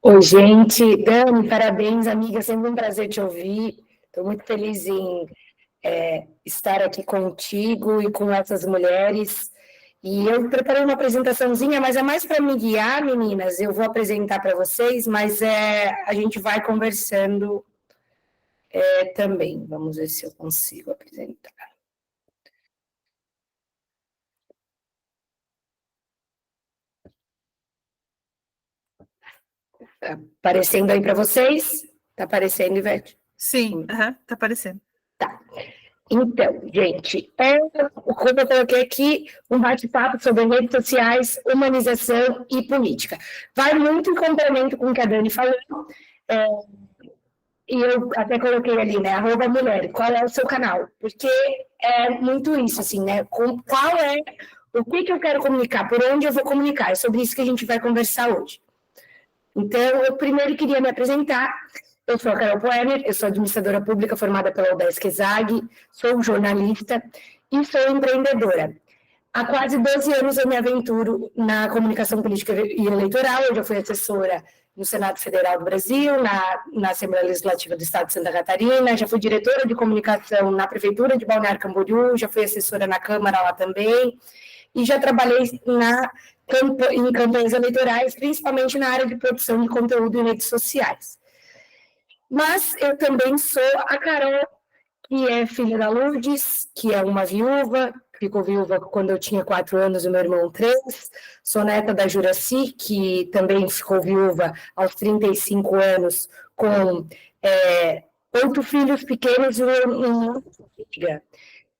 Oi, gente. Dani, parabéns, amiga. Sempre um prazer te ouvir. Estou muito feliz em estar aqui contigo e com essas mulheres. E eu preparei uma apresentaçãozinha, mas é mais para me guiar, meninas. Eu vou apresentar para vocês, mas a gente vai conversando também. Vamos ver se eu consigo apresentar. Tá aparecendo aí para vocês? Tá aparecendo, Ivete? Sim, tá aparecendo. Tá. Então, gente, como eu coloquei aqui, um bate-papo sobre redes sociais, humanização e política. Vai muito em complemento com o que a Dani falou, e eu até coloquei ali, né, @mulher, qual é o seu canal? Porque é muito isso, assim, né, o que eu quero comunicar, por onde eu vou comunicar, é sobre isso que a gente vai conversar hoje. Então, eu primeiro queria me apresentar. Eu sou a Carol Poerner, eu sou administradora pública formada pela UDESC ESAG, sou jornalista e sou empreendedora. Há quase 12 anos eu me aventuro na comunicação política e eleitoral. Eu já fui assessora no Senado Federal do Brasil, na Assembleia Legislativa do Estado de Santa Catarina, já fui diretora de comunicação na Prefeitura de Balneário Camboriú, já fui assessora na Câmara lá também, e já trabalhei em campanhas eleitorais, principalmente na área de produção de conteúdo em redes sociais. Mas eu também sou a Carol, que é filha da Lourdes, que é uma viúva, ficou viúva quando eu tinha 4 anos e meu irmão 3. Sou neta da Juraci, que também ficou viúva aos 35 anos, com 8 filhos pequenos e uma filha,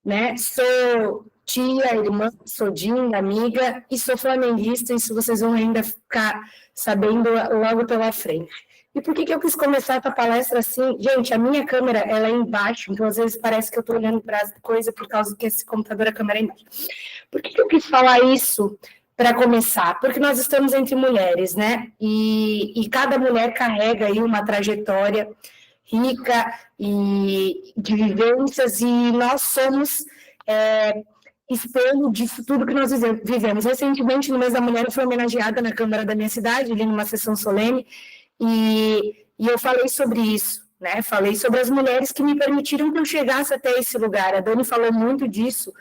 né? Sou tia, irmã, sodinha, amiga, e sou flamenguista, isso vocês vão ainda ficar sabendo logo pela frente. E por que eu quis começar essa palestra assim? Gente, a minha câmera, ela é embaixo, então às vezes parece que eu estou olhando para as coisas por causa que esse computador, a câmera é embaixo. Por que eu quis falar isso? para começar, porque nós estamos entre mulheres, né? E cada mulher carrega aí uma trajetória rica e de vivências, e nós somos espelho disso tudo que nós vivemos. Recentemente, no mês da mulher, eu fui homenageada na Câmara da minha cidade, ali numa sessão solene, e eu falei sobre isso, né? Falei sobre as mulheres que me permitiram que eu chegasse até esse lugar. A Dani falou muito disso,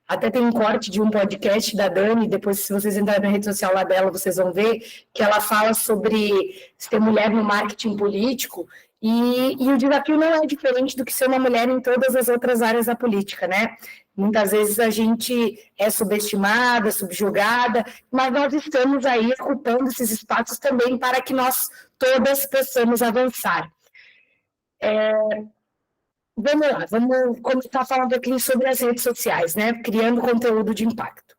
até tem um corte de um podcast da Dani, depois, se vocês entrarem na rede social lá dela, vocês vão ver, que ela fala sobre ser mulher no marketing político, e o desafio não é diferente do que ser uma mulher em todas as outras áreas da política, né? Muitas vezes a gente é subestimada, subjugada, mas nós estamos aí ocupando esses espaços também para que nós todas possamos avançar. Vamos lá, vamos começar a falar um pouquinho sobre as redes sociais, né? Criando conteúdo de impacto.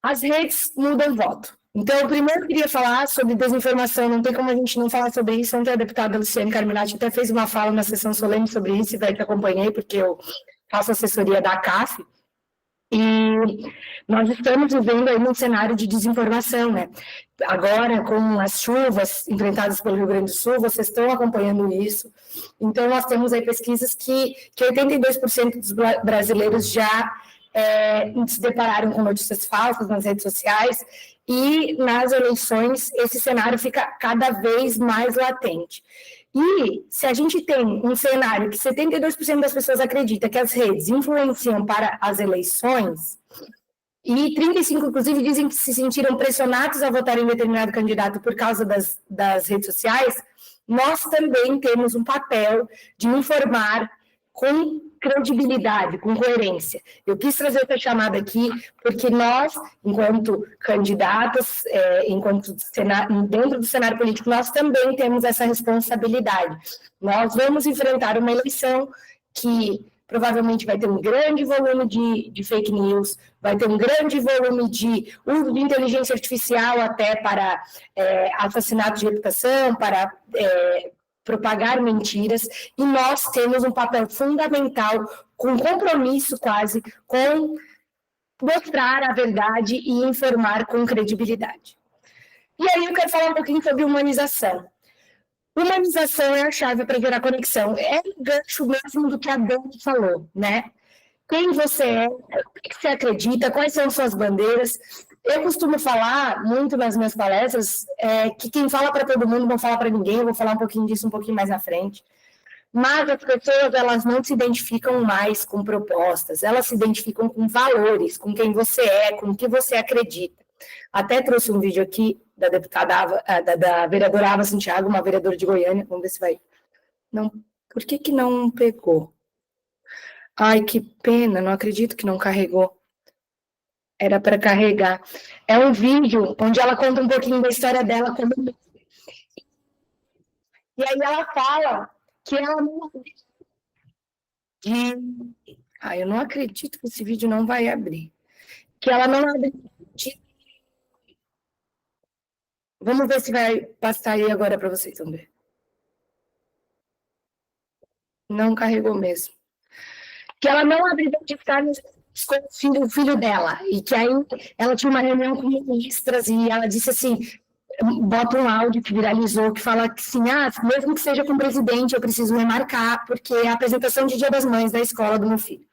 As redes mudam voto. Então, eu primeiro queria falar sobre desinformação, não tem como a gente não falar sobre isso. Ontem a deputada Luciane Carminati até fez uma fala na sessão solene sobre isso, e daí que acompanhei, porque eu faço assessoria da CAF, e nós estamos vivendo aí num cenário de desinformação, né? Agora, com as chuvas enfrentadas pelo Rio Grande do Sul, vocês estão acompanhando isso. Então, nós temos aí pesquisas que 82% dos brasileiros já se depararam com notícias falsas nas redes sociais, e nas eleições esse cenário fica cada vez mais latente. E se a gente tem um cenário que 72% das pessoas acreditam que as redes influenciam para as eleições, e 35%, inclusive, dizem que se sentiram pressionados a votar em determinado candidato por causa das redes sociais, nós também temos um papel de informar com credibilidade, com coerência. Eu quis trazer essa chamada aqui porque nós, enquanto candidatas, dentro do cenário político, nós também temos essa responsabilidade. Nós vamos enfrentar uma eleição que provavelmente vai ter um grande volume de fake news, vai ter um grande volume de uso de inteligência artificial até para assassinato de reputação, para propagar mentiras, e nós temos um papel fundamental, com compromisso quase, com mostrar a verdade e informar com credibilidade. E aí eu quero falar um pouquinho sobre humanização. Humanização é a chave para gerar conexão. É o gancho mesmo do que a Dani falou, né? Quem você é, o que você acredita, quais são suas bandeiras. Eu costumo falar muito nas minhas palestras que quem fala para todo mundo não fala para ninguém. Eu vou falar um pouquinho disso um pouquinho mais à frente. Mas as pessoas, elas não se identificam mais com propostas, elas se identificam com valores, com quem você é, com o que você acredita. Até trouxe um vídeo aqui da deputada, da vereadora Ava Santiago, uma vereadora de Goiânia. Vamos ver se vai. Não, por que não pegou? Ai, que pena, não acredito que não carregou. Era para carregar. É um vídeo onde ela conta um pouquinho da história dela como... E aí ela fala que ela não... eu não acredito que esse vídeo não vai abrir. Que ela não abre... Vamos ver se vai passar aí agora para vocês, vamos ver. Não carregou mesmo. Que ela não abriu de ficar com o filho dela, e que aí ela tinha uma reunião com ministras, e ela disse assim, bota um áudio que viralizou, que fala que assim, mesmo que seja com o presidente, eu preciso remarcar, porque é a apresentação de Dia das Mães da escola do meu filho.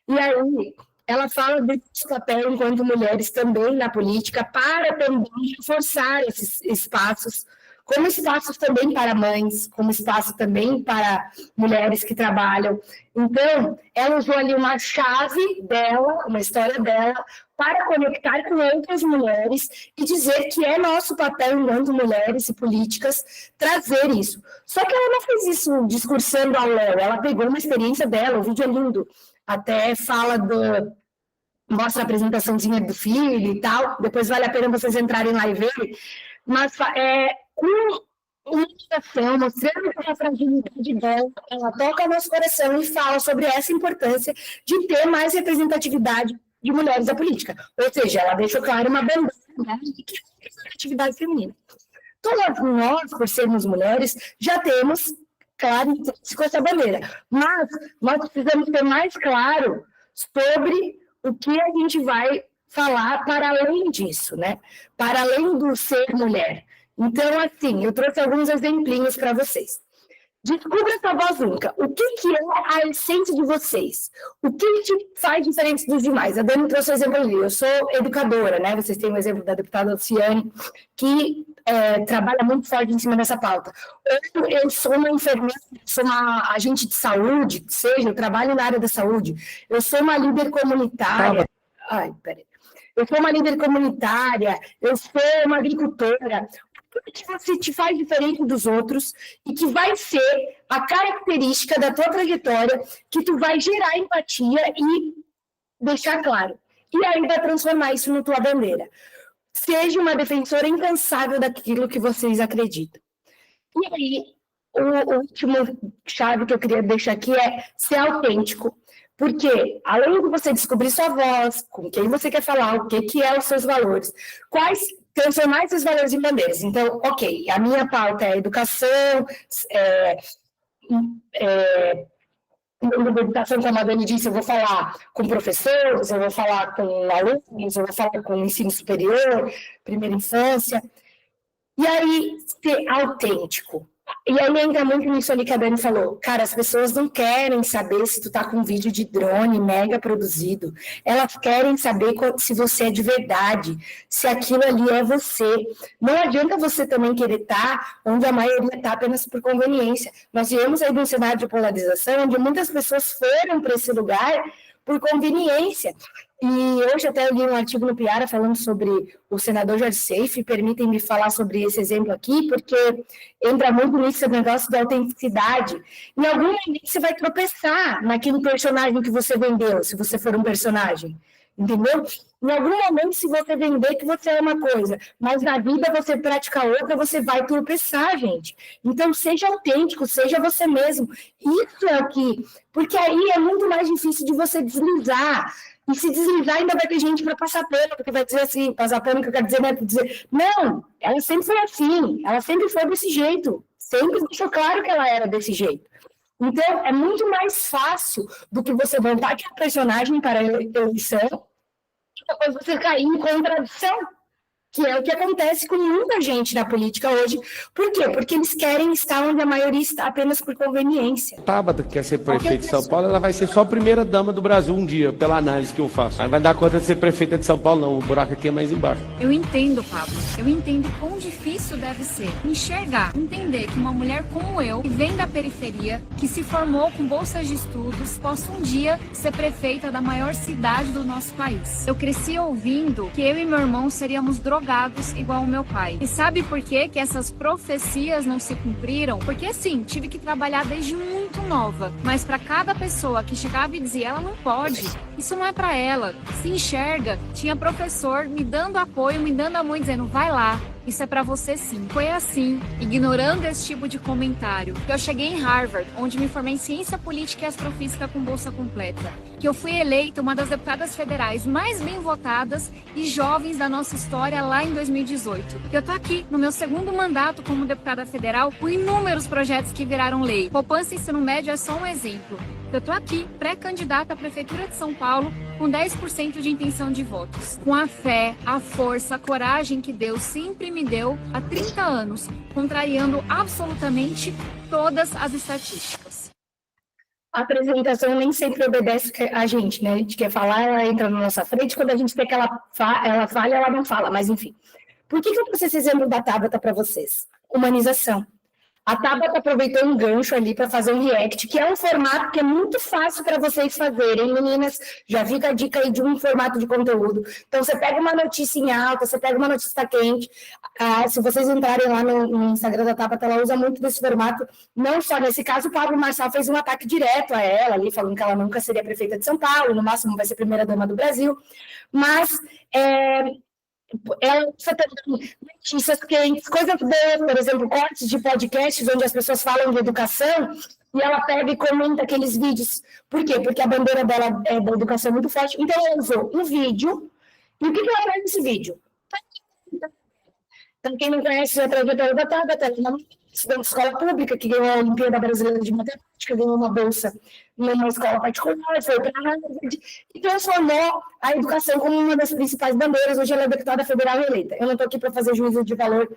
E aí ela fala desse papel enquanto mulheres também na política, para também reforçar esses espaços, como espaços também para mães, como espaço também para mulheres que trabalham. Então, ela usou ali uma chave dela, uma história dela, para conectar com outras mulheres e dizer que é nosso papel, enquanto mulheres e políticas, trazer isso. Só que ela não fez isso discursando ao léu, ela pegou uma experiência dela, o vídeo é lindo, até fala mostra a apresentaçãozinha do filho e tal, depois vale a pena vocês entrarem lá e verem, mas com humanização, mostrando a fragilidade dela, ela toca nosso coração e fala sobre essa importância de ter mais representatividade de mulheres na política. Ou seja, ela deixou claro uma bandeira de que é representatividade feminina. Todas nós, por sermos mulheres, já temos, claro, com essa bandeira. Mas nós precisamos ter mais claro sobre o que a gente vai falar para além disso, né? Para além do ser mulher. Então, assim, eu trouxe alguns exemplinhos para vocês. Descubra sua voz única. O que é a essência de vocês? O que te faz diferente dos demais? A Dani trouxe o exemplo ali. Eu sou educadora, né? Vocês têm o exemplo da deputada Luciane, que trabalha muito forte em cima dessa pauta. Eu sou uma enfermeira, sou uma agente de saúde, seja, eu trabalho na área da saúde. Eu sou uma líder comunitária. Ai, peraí. Eu sou uma líder comunitária, eu sou uma agricultora. O que você te faz diferente dos outros e que vai ser a característica da tua trajetória que tu vai gerar empatia e deixar claro. E aí vai transformar isso na tua bandeira. Seja uma defensora incansável daquilo que vocês acreditam. E aí, o último chave que eu queria deixar aqui é ser autêntico. Porque, além de você descobrir sua voz, com quem você quer falar, o que é os seus valores, transformar esses valores em bandeiras. Então, ok, a minha pauta é educação, na educação, como a Dani disse, eu vou falar com professores, eu vou falar com alunos, eu vou falar com ensino superior, primeira infância. E aí, ser autêntico. E aí entra muito nisso ali que a Dani falou. Cara, as pessoas não querem saber se tu tá com um vídeo de drone mega produzido. Elas querem saber se você é de verdade, se aquilo ali é você. Não adianta você também querer estar onde a maioria está apenas por conveniência. Nós viemos aí de um cenário de polarização onde muitas pessoas foram para esse lugar por conveniência. E hoje até eu li um artigo no Piara falando sobre o senador Jorge Seife, permitem-me falar sobre esse exemplo aqui, porque entra muito nesse negócio da autenticidade. Em algum momento você vai tropeçar naquele personagem que você vendeu, se você for um personagem, entendeu? Em algum momento, se você vender que você é uma coisa, mas na vida você pratica outra, você vai tropeçar, gente. Então, seja autêntico, seja você mesmo. Isso é o que... Porque aí é muito mais difícil de você deslizar. E se deslizar, ainda vai ter gente para passar pano, porque vai dizer assim, passar pano, que eu quero dizer, né? Dizer, não, ela sempre foi assim, ela sempre foi desse jeito. Sempre deixou claro que ela era desse jeito. Então, é muito mais fácil do que você montar aquele personagem para a eleição, depois você cair em contradição, que é o que acontece com muita gente na política hoje. Por quê? Porque eles querem estar onde a maioria está apenas por conveniência. Tabata, que quer ser prefeita de São Paulo, ela vai ser só a primeira dama do Brasil um dia, pela análise que eu faço. Ela vai dar conta de ser prefeita de São Paulo, não. O buraco aqui é mais embaixo. Eu entendo, Pablo. Eu entendo quão difícil deve ser enxergar, entender que uma mulher como eu, que vem da periferia, que se formou com bolsas de estudos, possa um dia ser prefeita da maior cidade do nosso país. Eu cresci ouvindo que eu e meu irmão seríamos drogados igual o meu pai. E sabe por que essas profecias não se cumpriram? Porque sim, tive que trabalhar desde muito nova, mas para cada pessoa que chegava e dizia, ela não pode, isso não é para ela, se enxerga, tinha professor me dando apoio, me dando a mão e dizendo, vai lá, isso é para você sim. Foi assim, ignorando esse tipo de comentário, que eu cheguei em Harvard, onde me formei em ciência política e astrofísica com bolsa completa, que eu fui eleita uma das deputadas federais mais bem votadas e jovens da nossa história lá em 2018. Eu tô aqui no meu segundo mandato como deputada federal com inúmeros projetos que viraram lei. Poupança e ensino médio é só um exemplo. Eu tô aqui, pré-candidata à Prefeitura de São Paulo, com 10% de intenção de votos. Com a fé, a força, a coragem que Deus sempre me deu há 30 anos, contrariando absolutamente todas as estatísticas. A apresentação nem sempre obedece a gente, né? A gente quer falar, ela entra na nossa frente, quando a gente quer que ela fale, ela não fala, mas enfim. Por que eu trouxe esse exemplo da Tabata para vocês? Humanização. A Tabata aproveitou um gancho ali para fazer um react, que é um formato que é muito fácil para vocês fazerem, meninas. Já fica a dica aí de um formato de conteúdo. Então, você pega uma notícia em alta, você pega uma notícia quente. Se vocês entrarem lá no Instagram da Tabata, ela usa muito desse formato. Não só nesse caso, o Pablo Marçal fez um ataque direto a ela, ali, falando que ela nunca seria prefeita de São Paulo, no máximo vai ser primeira-dama do Brasil. Mas... ela precisa ter notícias quentes, coisas boas, por exemplo, cortes de podcasts onde as pessoas falam de educação e ela pega e comenta aqueles vídeos. Por quê? Porque a bandeira dela é da educação muito forte. Então, ela usou um vídeo. E o que ela faz nesse vídeo? Então, quem não conhece a trajetória da Tabata, ela é uma estudante de escola pública, que ganhou a Olimpíada Brasileira de Matemática, ganhou uma bolsa numa escola particular, foi para Harvard, e transformou a educação como uma das principais bandeiras. Hoje ela é deputada federal eleita. Eu não estou aqui para fazer juízo de valor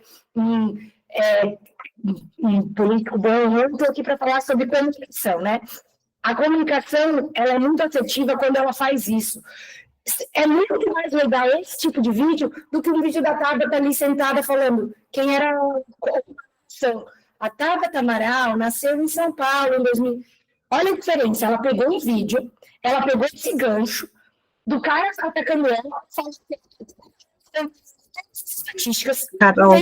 político bom, eu estou aqui para falar sobre comunicação, né? A comunicação, ela é muito assertiva quando ela faz isso. É muito mais legal esse tipo de vídeo do que um vídeo da Tabata ali sentada falando quem era a Tabata Amaral nasceu em São Paulo em 2000. Olha a diferença, ela pegou um vídeo, ela pegou esse gancho do cara atacando ela, falando estatísticas. Carol,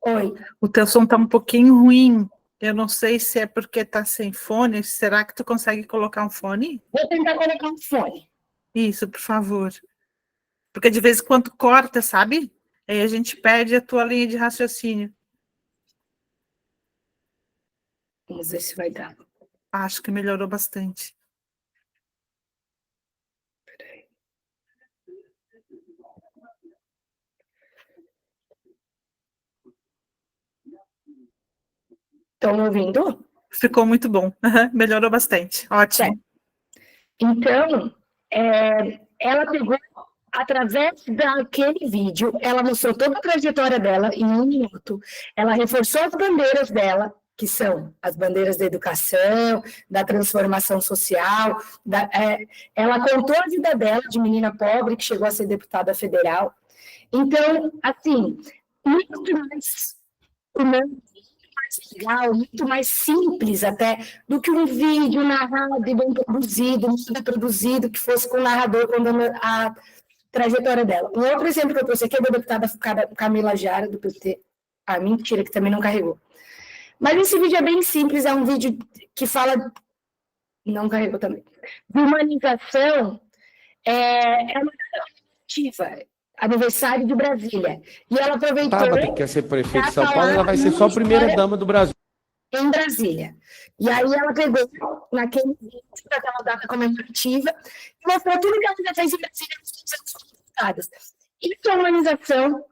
Oi. o teu som tá um pouquinho ruim. Eu não sei se é porque tá sem fone. Será que tu consegue colocar um fone? Vou tentar colocar um fone. Isso, por favor. Porque de vez em quando corta, sabe? Aí a gente perde a tua linha de raciocínio. Vamos ver se vai dar. Acho que melhorou bastante. Estão me ouvindo? Ficou muito bom. Melhorou bastante. Ótimo. Então, ela pegou, através daquele vídeo, ela mostrou toda a trajetória dela em 1 minuto. Ela reforçou as bandeiras dela, que são as bandeiras da educação, da transformação social. Ela contou a vida dela de menina pobre que chegou a ser deputada federal. Então, assim, muito mais legal, muito mais simples até do que um vídeo narrado e bem produzido, que fosse com o narrador contando a trajetória dela. Um outro exemplo que eu trouxe aqui é da deputada Camila Jara, do PT. Mentira, que também não carregou. Mas esse vídeo é bem simples, é um vídeo que fala... Não carregou também. De humanização, é uma ativa. Aniversário de Brasília. E ela aproveitou... Tabata, que quer ser prefeita de São Paulo, ela vai ser só a primeira dama do Brasil. Em Brasília. E aí ela pegou naquele vídeo, naquela data comemorativa, e mostrou tudo que ela já fez em Brasília nos deputadas. Isso é humanização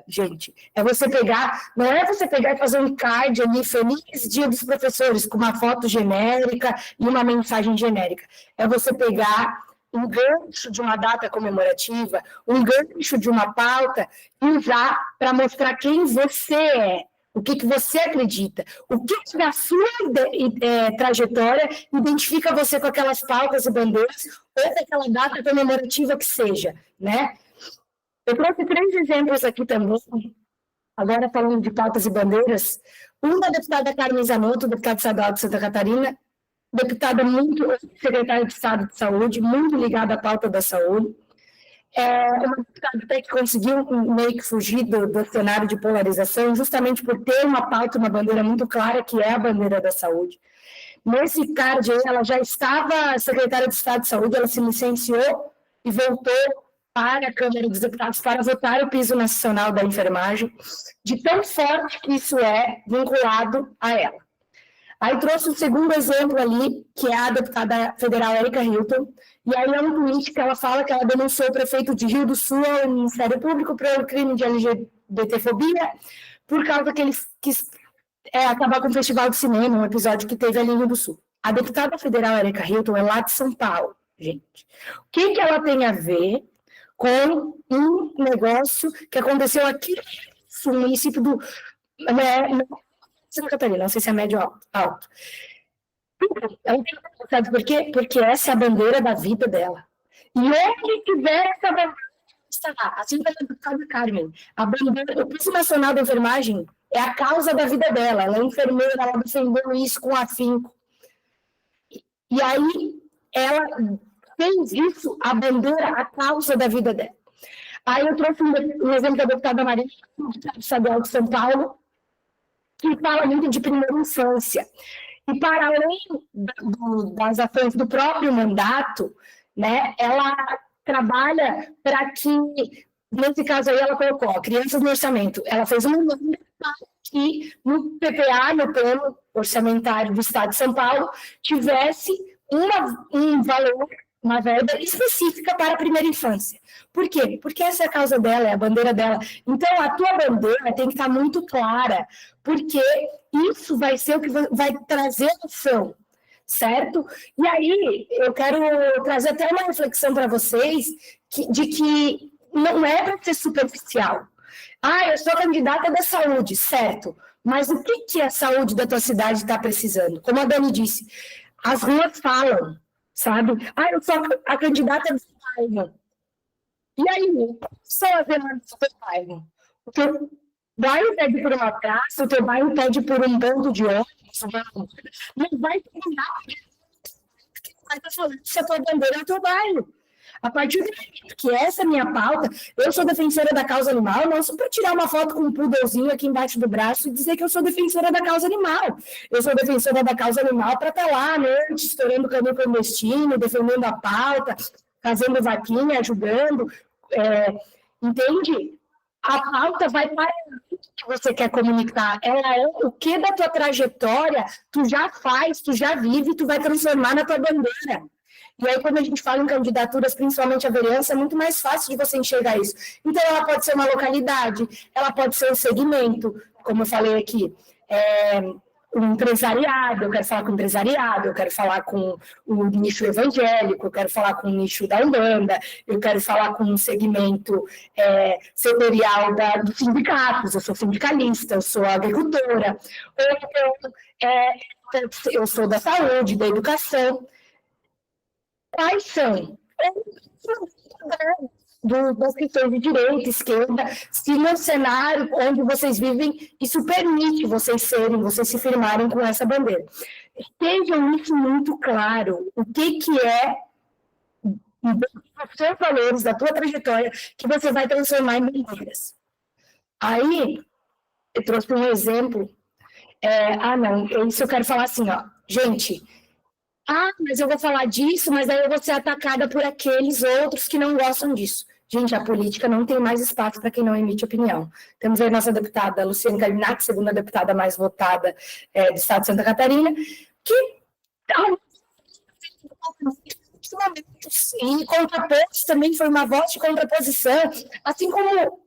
gente, é você pegar, não é você pegar e fazer um card ali, feliz dia dos professores, com uma foto genérica e uma mensagem genérica. É você pegar um gancho de uma data comemorativa, um gancho de uma pauta, e usar para mostrar quem você é, o que você acredita, o que na sua trajetória identifica você com aquelas pautas e bandeiras, ou daquela data comemorativa que seja, né? Eu trouxe 3 exemplos aqui também, agora falando de pautas e bandeiras. Um da deputada Carmen Zanotto, deputada estadual de Santa Catarina, deputada secretária de Estado de Saúde, muito ligada à pauta da saúde. Uma deputada até que conseguiu meio que fugir do cenário de polarização, justamente por ter uma pauta, uma bandeira muito clara, que é a bandeira da saúde. Nesse card, ela já estava secretária de Estado de Saúde, ela se licenciou e voltou para a Câmara dos Deputados para votar o piso nacional da enfermagem, de tão forte que isso é vinculado a ela. Aí trouxe o segundo exemplo ali, que é a deputada federal Erika Hilton, e aí é um tweet que ela fala que ela denunciou o prefeito de Rio do Sul ao Ministério Público pelo crime de LGBTfobia, por causa que ele quis acabar com o Festival de Cinema, um episódio que teve ali no Rio do Sul. A deputada federal Erika Hilton é lá de São Paulo, gente. O que ela tem a ver com um negócio que aconteceu aqui no município do Santa Catarina, não sei se é médio ou alto. Sabe por quê? Porque essa é a bandeira da vida dela. E onde tiver essa bandeira, está lá. Assim como a deputada Carmen. A bandeira, o piso nacional da enfermagem é a causa da vida dela. Ela é enfermeira, ela defendeu isso com afinco. E aí, ela fez isso, a bandeira, a causa da vida dela. Aí eu trouxe um exemplo da deputada Maria, deputada estadual de São Paulo, que fala muito de primeira infância. E para além das ações do próprio mandato, né, ela trabalha para que, nesse caso aí, ela colocou crianças no orçamento. Ela fez uma demanda para que no PPA, no plano orçamentário do Estado de São Paulo, tivesse um valor uma verba específica para a primeira infância. Por quê? Porque essa é a causa dela, é a bandeira dela. Então, a tua bandeira tem que estar muito clara, porque isso vai ser o que vai trazer ação, certo? E aí, eu quero trazer até uma reflexão para vocês de que não é para ser superficial. Eu sou candidata da saúde, certo? Mas o que a saúde da tua cidade está precisando? Como a Dani disse, as ruas falam, sabe? Eu sou a candidata do bairro. E aí, só a demanda do teu bairro? O teu bairro pede por uma praça, o teu bairro pede por um bando de ônibus, não vai terminar. Vai estar falando se a tua bandeira é o teu bairro. A partir do momento que essa é a minha pauta, eu sou defensora da causa animal, não só para tirar uma foto com um poodlezinho aqui embaixo do braço e dizer que eu sou defensora da causa animal. Eu sou defensora da causa animal para estar lá à noite, estourando caminho clandestino, defendendo a pauta, fazendo vaquinha, ajudando. Entende? A pauta vai para o que você quer comunicar. Ela é o que da tua trajetória tu já faz, tu já vive, tu vai transformar na tua bandeira. E aí, quando a gente fala em candidaturas, principalmente a vereança, é muito mais fácil de você enxergar isso. Então, ela pode ser uma localidade, ela pode ser um segmento, como eu falei aqui, um empresariado, eu quero falar com o empresariado, eu quero falar com o nicho evangélico, eu quero falar com o nicho da Umbanda, eu quero falar com um segmento setorial dos sindicatos, eu sou sindicalista, eu sou agricultora, eu sou da saúde, da educação. Quais são? Das questões de direita, esquerda, se no cenário onde vocês vivem, isso permite vocês se firmarem com essa bandeira. Estejam isso muito claro, o que é os seus valores, da tua trajetória, que você vai transformar em bandeiras. Aí, eu trouxe um exemplo, isso eu quero falar assim, gente... mas eu vou falar disso, mas aí eu vou ser atacada por aqueles outros que não gostam disso. Gente, a política não tem mais espaço para quem não emite opinião. Temos aí a nossa deputada Luciane Carminati, segunda deputada mais votada do estado de Santa Catarina, que e contraposto também foi uma voz de contraposição, assim como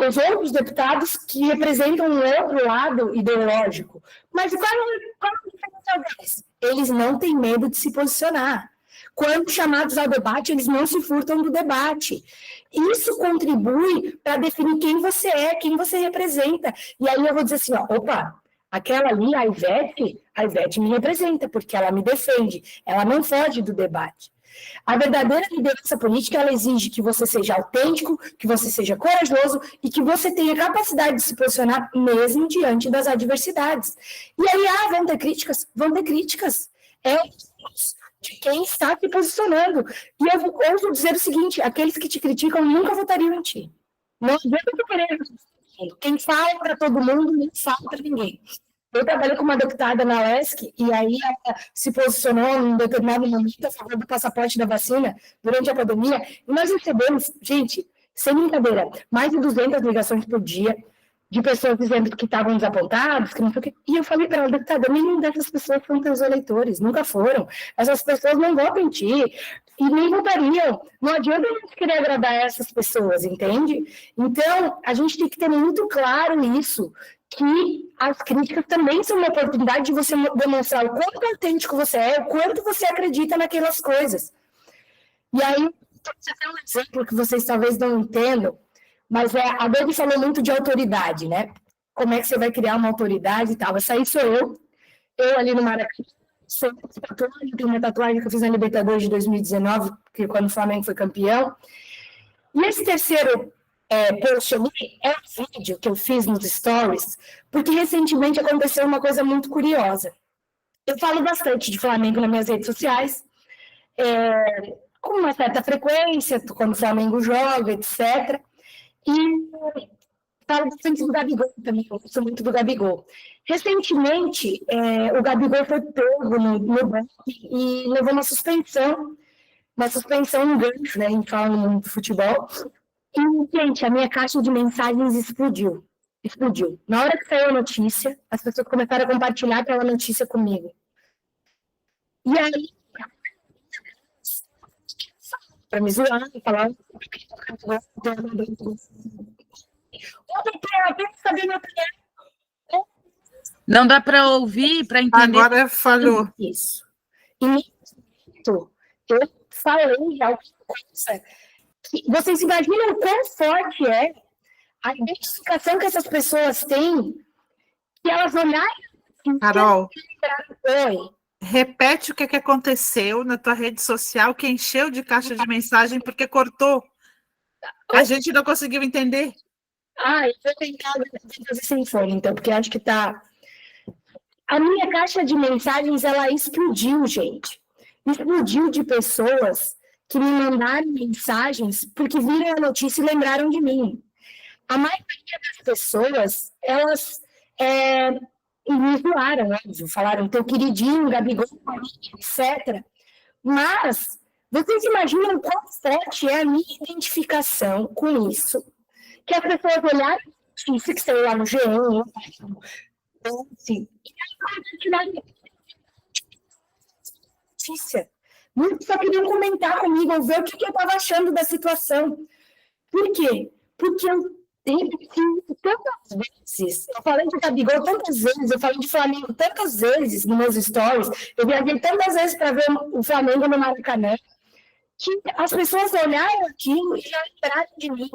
os outros deputados que representam um outro lado ideológico. Mas qual é a diferença deles? Eles não têm medo de se posicionar. Quando chamados ao debate, eles não se furtam do debate. Isso contribui para definir quem você é, quem você representa. E aí eu vou dizer assim, aquela ali, a Ivete me representa, porque ela me defende, ela não foge do debate. A verdadeira liderança política, ela exige que você seja autêntico, que você seja corajoso e que você tenha capacidade de se posicionar mesmo diante das adversidades. E aí, vão ter críticas? Vão ter críticas. De quem está se posicionando. E eu ouso dizer o seguinte, aqueles que te criticam nunca votariam em ti. Não adianta querer. Quem fala para todo mundo, não fala para ninguém. Eu trabalhei com uma deputada na UESC, e aí ela se posicionou em determinado momento a favor do passaporte da vacina durante a pandemia, e nós recebemos, gente, sem brincadeira, mais de 200 ligações por dia de pessoas dizendo que estavam desapontados, que não sei o quê. E eu falei para ela, deputada, nenhuma dessas pessoas são teus eleitores, nunca foram. Essas pessoas não votam em ti, e nem votariam. Não adianta a gente querer agradar essas pessoas, entende? Então, a gente tem que ter muito claro isso, que as críticas também são uma oportunidade de você demonstrar o quanto autêntico você é, o quanto você acredita naquelas coisas. E aí, você tem um exemplo que vocês talvez não entendam, mas a Dani falou muito de autoridade, né? Como é que você vai criar uma autoridade e tal. Essa aí sou eu ali no Maracanã, tenho uma tatuagem que eu fiz na Libertadores de 2019, que quando o Flamengo foi campeão. E esse terceiro post ali é um vídeo que eu fiz nos stories, porque recentemente aconteceu uma coisa muito curiosa. Eu falo bastante de Flamengo nas minhas redes sociais, com uma certa frequência, quando o Flamengo joga, etc. E falo bastante do Gabigol também, eu gosto muito do Gabigol. Recentemente, o Gabigol foi pego no banco e levou uma suspensão, um gancho, né? A gente fala no mundo do futebol. E, gente, a minha caixa de mensagens explodiu. Na hora que saiu a notícia, as pessoas começaram a compartilhar aquela notícia comigo. E aí, para me zoar, falar. Saber minha opinião. Não dá para ouvir, para entender. Agora falhou. Isso. E nisso, eu falei alguma coisa que vocês imaginam o quão forte é a identificação que essas pessoas têm, que elas olharem... Carol, repete o que aconteceu na tua rede social, que encheu de caixa de mensagem porque cortou. A gente não conseguiu entender. Eu vou tentar fazer sem fone, então, porque acho que tá... A minha caixa de mensagens, ela explodiu, gente. Explodiu de pessoas que me mandaram mensagens porque viram a notícia e lembraram de mim. A maioria das pessoas, elas me zoaram, óbvio, falaram teu queridinho, Gabigol, etc. Mas vocês imaginam quão forte é a minha identificação com isso? Que as pessoas olharam a notícia que saiu lá no G1, assim, e aí notícia. Muitos só queriam comentar comigo, ou ver o que eu estava achando da situação. Por quê? Porque eu tantas vezes, eu falei de Gabigol tantas vezes, eu falei de Flamengo tantas vezes nos meus stories, eu viajei tantas vezes para ver o Flamengo no Maracanã, que as pessoas olharam aquilo e já lembraram de mim.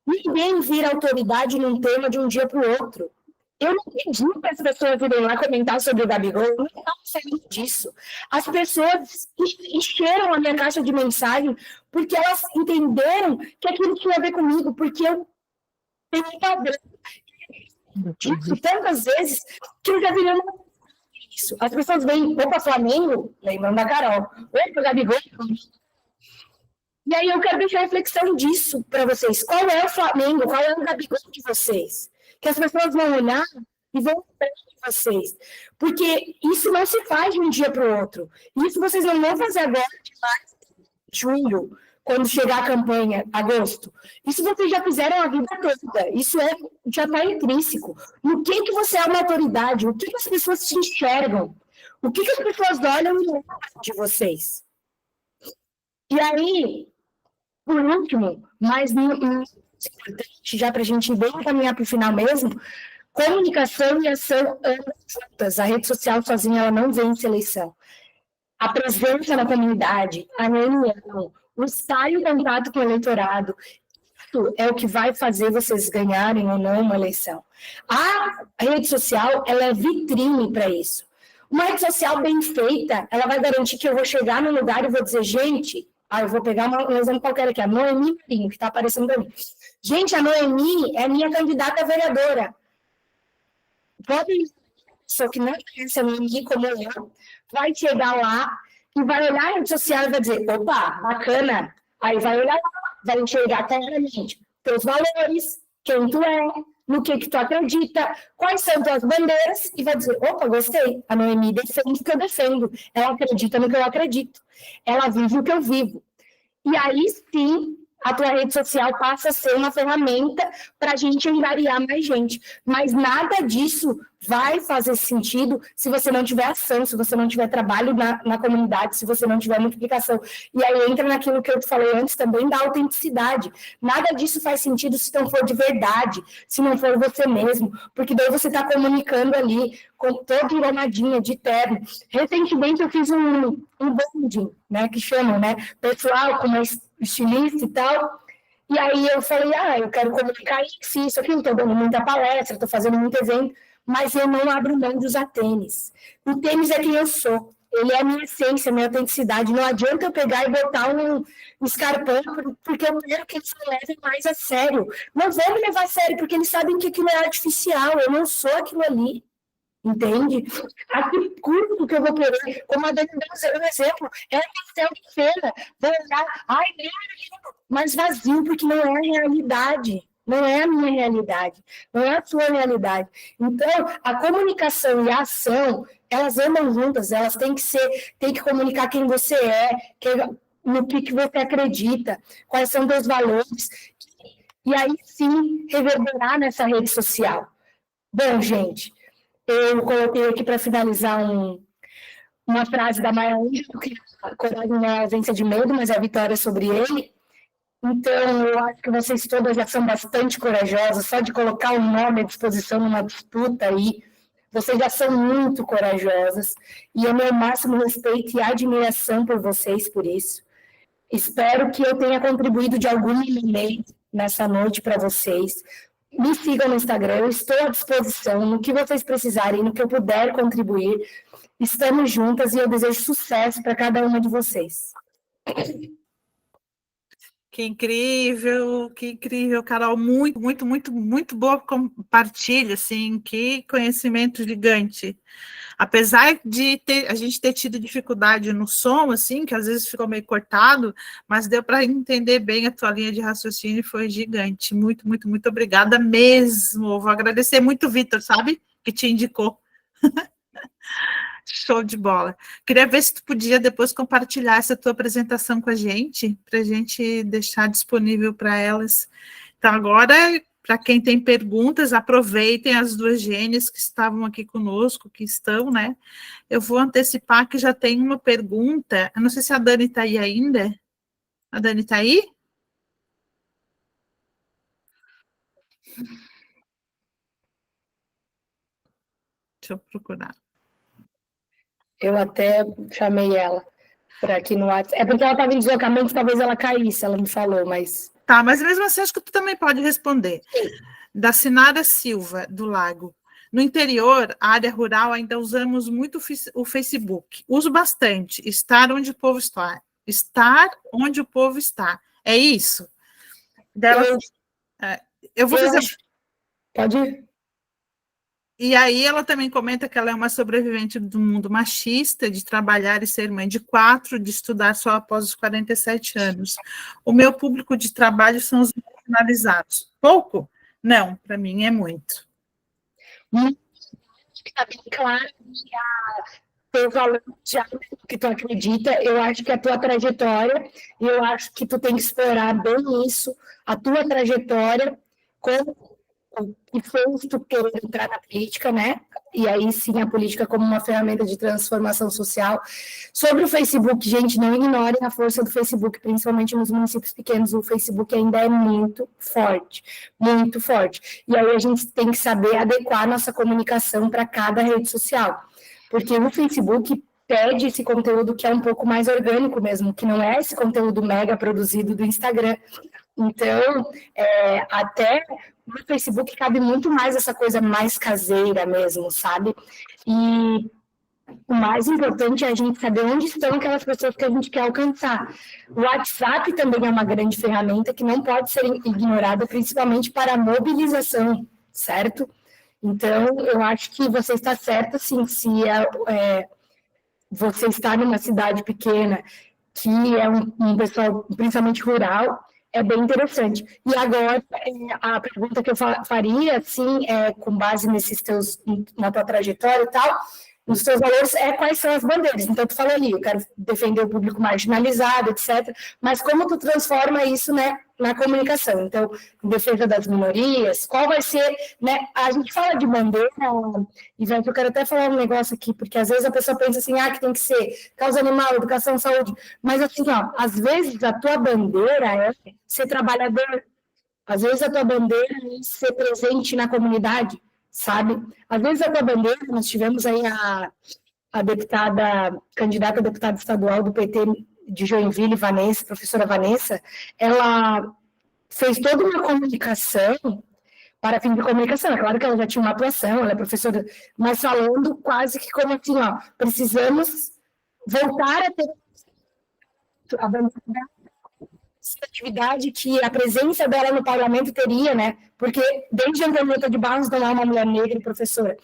Ninguém vira autoridade num tema de um dia para o outro. Eu não pedi para as pessoas irem lá comentar sobre o Gabigol, eu não estava sabendo disso. As pessoas encheram a minha caixa de mensagem porque elas entenderam que aquilo tinha a ver comigo, porque eu tenho um padrão disso tantas vezes que eu já virei isso. As pessoas vêm, opa, Flamengo, lembram da Carol, opa, Gabigol. E aí eu quero deixar a reflexão disso para vocês. Qual é o Flamengo? Qual é o Gabigol de vocês? Que as pessoas vão olhar e vão lembrar de vocês. Porque isso não se faz de um dia para o outro. Isso vocês não vão fazer agora, de março, julho, quando chegar a campanha, agosto. Isso vocês já fizeram a vida toda. Isso já está intrínseco. No que você é uma autoridade? O que as pessoas se enxergam? O que as pessoas olham e lembram de vocês? E aí, por último, mas importante, já para a gente bem caminhar para o final mesmo, comunicação e ação andam juntas. A rede social sozinha ela não vence a eleição. A presença na comunidade, a reunião, o estar em contato com o eleitorado, isso é o que vai fazer vocês ganharem ou não uma eleição. A rede social ela é vitrine para isso. Uma rede social bem feita, ela vai garantir que eu vou chegar no lugar e vou dizer, gente... eu vou pegar um exemplo qualquer aqui, a Noemi Marinho, que está aparecendo para mim. Gente, a Noemi é minha candidata a vereadora. Pode, só que não conhece a Noemi como eu, vai chegar lá e vai olhar a rede social e vai dizer, opa, bacana. Aí vai olhar lá, vai enxergar claramente teus valores, quem tu é, no que tu acredita, quais são tuas bandeiras, e vai dizer, opa, gostei, a Noemi defende o que eu defendo, ela acredita no que eu acredito, ela vive o que eu vivo. E aí sim, a tua rede social passa a ser uma ferramenta para a gente angariar mais gente. Mas nada disso vai fazer sentido se você não tiver ação, se você não tiver trabalho na comunidade, se você não tiver multiplicação. E aí entra naquilo que eu te falei antes também, da autenticidade. Nada disso faz sentido se não for de verdade, se não for você mesmo, porque daí você está comunicando ali com toda enganadinha, de terno. Recentemente eu fiz um branding, né, que chamam, né, pessoal, com uma estilista e tal, e aí eu falei, eu quero comunicar isso aqui, estou dando muita palestra, estou fazendo muito evento, mas eu não abro mão de usar tênis. O tênis é quem eu sou, ele é a minha essência, a minha autenticidade, não adianta eu pegar e botar um escarpão, porque eu quero que eles me levem mais a sério. Não vão me levar a sério, porque eles sabem que aquilo é artificial, eu não sou aquilo ali. Entende? A que custo que eu vou querer, como a Dani deu um exemplo, é um pastel de feira, vou olhar, lindo, mas vazio, porque não é a realidade, não é a minha realidade, não é a sua realidade. Então, a comunicação e a ação, elas andam juntas, elas têm que comunicar quem você é, no que você acredita, quais são seus valores, e aí sim reverberar nessa rede social. Bom, gente, eu coloquei aqui para finalizar uma frase da Maya Angelou, que a coragem não é a ausência de medo, mas é a vitória sobre ele. Então, eu acho que vocês todas já são bastante corajosas, só de colocar o nome à disposição numa disputa aí, vocês já são muito corajosas, e é meu máximo respeito e admiração por vocês por isso. Espero que eu tenha contribuído de alguma maneira nessa noite para vocês. Me sigam no Instagram, eu estou à disposição, no que vocês precisarem, no que eu puder contribuir. Estamos juntas e eu desejo sucesso para cada uma de vocês. Que incrível, Carol, muito boa compartilha, assim, que conhecimento gigante. Apesar de a gente ter tido dificuldade no som, assim, que às vezes ficou meio cortado, mas deu para entender bem a tua linha de raciocínio, foi gigante. Muito obrigada mesmo. Vou agradecer muito o Vitor, sabe? Que te indicou. Show de bola. Queria ver se tu podia depois compartilhar essa tua apresentação com a gente, para a gente deixar disponível para elas. Então, agora, para quem tem perguntas, aproveitem as duas gênias que estavam aqui conosco, que estão, né? Eu vou antecipar que já tem uma pergunta. Eu não sei se a Dani está aí ainda. A Dani está aí? Deixa eu procurar. Eu até chamei ela para aqui no WhatsApp. É porque ela estava em deslocamento, talvez ela caísse, ela me falou, mas... Tá, mas mesmo assim, acho que tu também pode responder. Sim. Da Sinara Silva, do Lago. No interior, a área rural, ainda usamos muito o Facebook. Uso bastante. Estar onde o povo está. Estar onde o povo está. É isso? Eu vou fazer... Pode ir. E aí ela também comenta que ela é uma sobrevivente do mundo machista, de trabalhar e ser mãe de 4, de estudar só após os 47 anos. O meu público de trabalho são os marginalizados. Pouco? Não, para mim é muito. Acho que está bem claro que teu valor já que tu acredita, eu acho que a tua trajetória, eu acho que tu tem que explorar bem isso, a tua trajetória, com o que fez tu querer entrar na política, né? E aí sim a política como uma ferramenta de transformação social. Sobre o Facebook, gente, não ignorem a força do Facebook, principalmente nos municípios pequenos, o Facebook ainda é muito forte, muito forte. E aí a gente tem que saber adequar nossa comunicação para cada rede social, porque o Facebook pede esse conteúdo que é um pouco mais orgânico mesmo, que não é esse conteúdo mega produzido do Instagram. Então, até no Facebook cabe muito mais essa coisa mais caseira mesmo, sabe? E o mais importante é a gente saber onde estão aquelas pessoas que a gente quer alcançar. O WhatsApp também é uma grande ferramenta que não pode ser ignorada, principalmente para a mobilização, certo? Então, eu acho que você está certa, sim, se você está numa cidade pequena, que é um pessoal principalmente rural, é bem interessante. E agora, a pergunta que eu faria, assim, com base na tua trajetória e tal, nos teus valores, quais são as bandeiras. Então, tu falou ali, eu quero defender o público marginalizado, etc. Mas como tu transforma isso, né, na comunicação? Então, em defesa das minorias, qual vai ser, né? A gente fala de bandeira, e eu quero até falar um negócio aqui, porque às vezes a pessoa pensa assim, que tem que ser causa animal, educação, saúde. Mas assim, às vezes a tua bandeira é ser trabalhador, às vezes a tua bandeira é ser presente na comunidade, sabe? Às vezes a tua bandeira, nós tivemos aí a candidata a deputada estadual do PT de Joinville, Vanessa, professora Vanessa, ela fez toda uma comunicação para fim de comunicação. É claro que ela já tinha uma atuação, ela é professora, mas falando quase que como assim, precisamos voltar a ter a atividade que a presença dela no parlamento teria, né? Porque desde a Antonieta de Barros não é uma mulher negra e professora.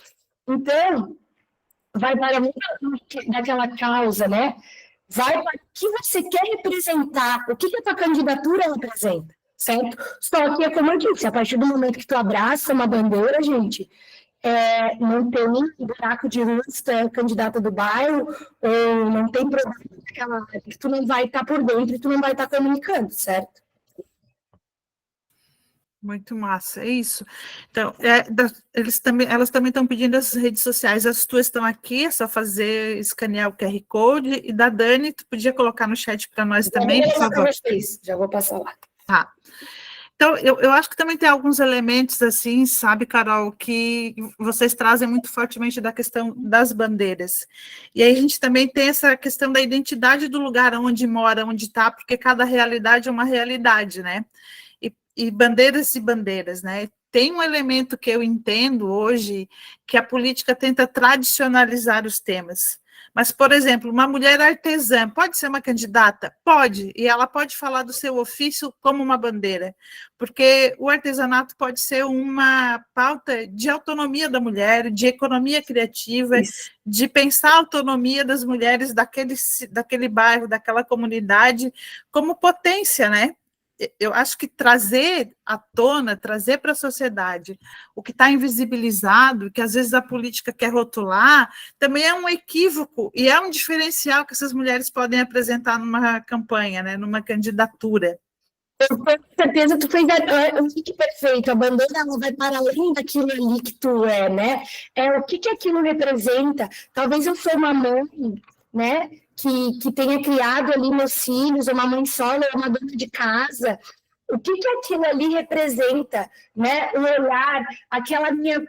Então, vai para muito daquela causa, né? Vai para o que você quer representar, o que a tua candidatura representa, certo? Só que, como eu disse, a partir do momento que tu abraça uma bandeira, gente, não tem buraco de rua se tu é candidata do bairro, ou não tem problema que tu não vai estar por dentro e tu não vai estar comunicando, certo? Muito massa, é isso. Então, elas também estão pedindo as redes sociais, as tuas estão aqui, é só escanear o QR Code, e da Dani, tu podia colocar no chat para nós também, por favor. Já vou passar lá. Tá. Então, eu acho que também tem alguns elementos, assim, sabe, Carol, que vocês trazem muito fortemente da questão das bandeiras. E aí a gente também tem essa questão da identidade do lugar onde mora, onde está, porque cada realidade é uma realidade, né? E bandeiras, né? Tem um elemento que eu entendo hoje, que a política tenta tradicionalizar os temas. Mas, por exemplo, uma mulher artesã pode ser uma candidata? Pode, e ela pode falar do seu ofício como uma bandeira, porque o artesanato pode ser uma pauta de autonomia da mulher, de economia criativa, de pensar a autonomia das mulheres daquele bairro, daquela comunidade, como potência, né? Eu acho que trazer à tona, trazer para a sociedade o que está invisibilizado, que às vezes a política quer rotular, também é um equívoco e é um diferencial que essas mulheres podem apresentar numa campanha, né, numa candidatura. Com certeza tu fez o que perfeito, a bandeira ela vai para além daquilo ali que tu é, né? O que aquilo representa? Talvez eu sou uma mãe, né? Que tenha criado ali meus filhos, uma mãe solo, uma dona de casa, o que aquilo ali representa, né? O olhar, aquela minha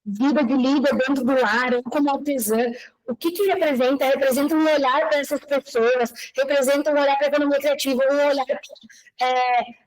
vida de líder dentro do lar, eu como artesã, o que representa? Representa um olhar para essas pessoas, representa um olhar para a economia criativa, um olhar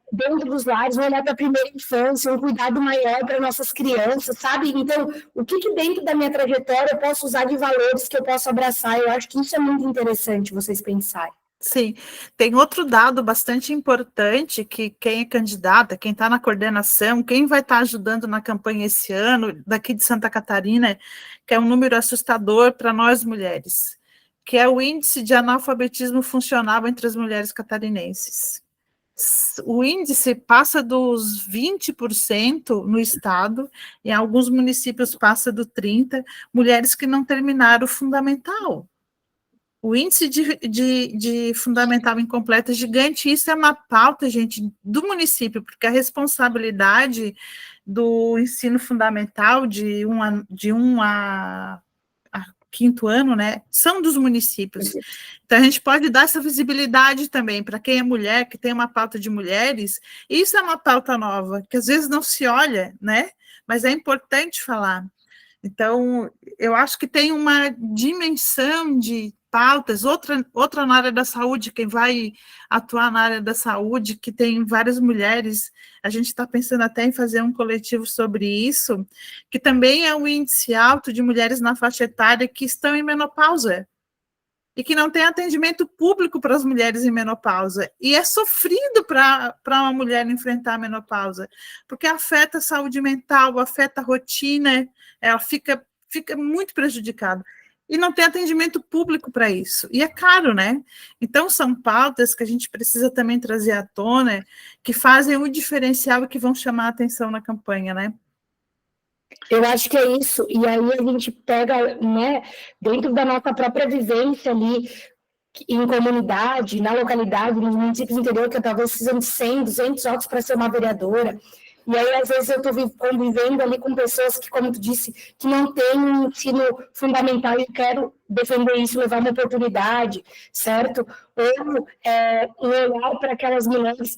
dentro dos lares, um olhar para a primeira infância, um cuidado maior para nossas crianças, sabe? Então, o que dentro da minha trajetória eu posso usar de valores que eu posso abraçar? Eu acho que isso é muito interessante vocês pensarem. Sim, tem outro dado bastante importante que quem é candidata, quem está na coordenação, quem vai estar ajudando na campanha esse ano, daqui de Santa Catarina, que é um número assustador para nós mulheres, que é o índice de analfabetismo funcional entre as mulheres catarinenses. O índice passa dos 20% no estado, em alguns municípios passa do 30%, mulheres que não terminaram o fundamental. O índice de fundamental incompleto é gigante, isso é uma pauta, gente, do município, porque a responsabilidade do ensino fundamental de um a quinto ano, né, são dos municípios. Então, a gente pode dar essa visibilidade também para quem é mulher, que tem uma pauta de mulheres, e isso é uma pauta nova, que às vezes não se olha, né, mas é importante falar. Então, eu acho que tem uma dimensão de pautas, outra na área da saúde, quem vai atuar na área da saúde, que tem várias mulheres, a gente está pensando até em fazer um coletivo sobre isso, que também é um índice alto de mulheres na faixa etária que estão em menopausa, e que não tem atendimento público para as mulheres em menopausa, e é sofrido para uma mulher enfrentar a menopausa, porque afeta a saúde mental, afeta a rotina, ela fica muito prejudicada. E não tem atendimento público para isso. E é caro, né? Então, são pautas que a gente precisa também trazer à tona, que fazem o diferencial e que vão chamar a atenção na campanha, né? Eu acho que é isso. E aí a gente pega, né, dentro da nossa própria vivência ali, em comunidade, na localidade, nos municípios do interior, que talvez precisam de 100, 200 votos para ser uma vereadora. E aí, às vezes, eu estou convivendo ali com pessoas que, como tu disse, que não têm um ensino fundamental e eu quero defender isso, levar uma oportunidade, certo? Ou um olhar para aquelas mulheres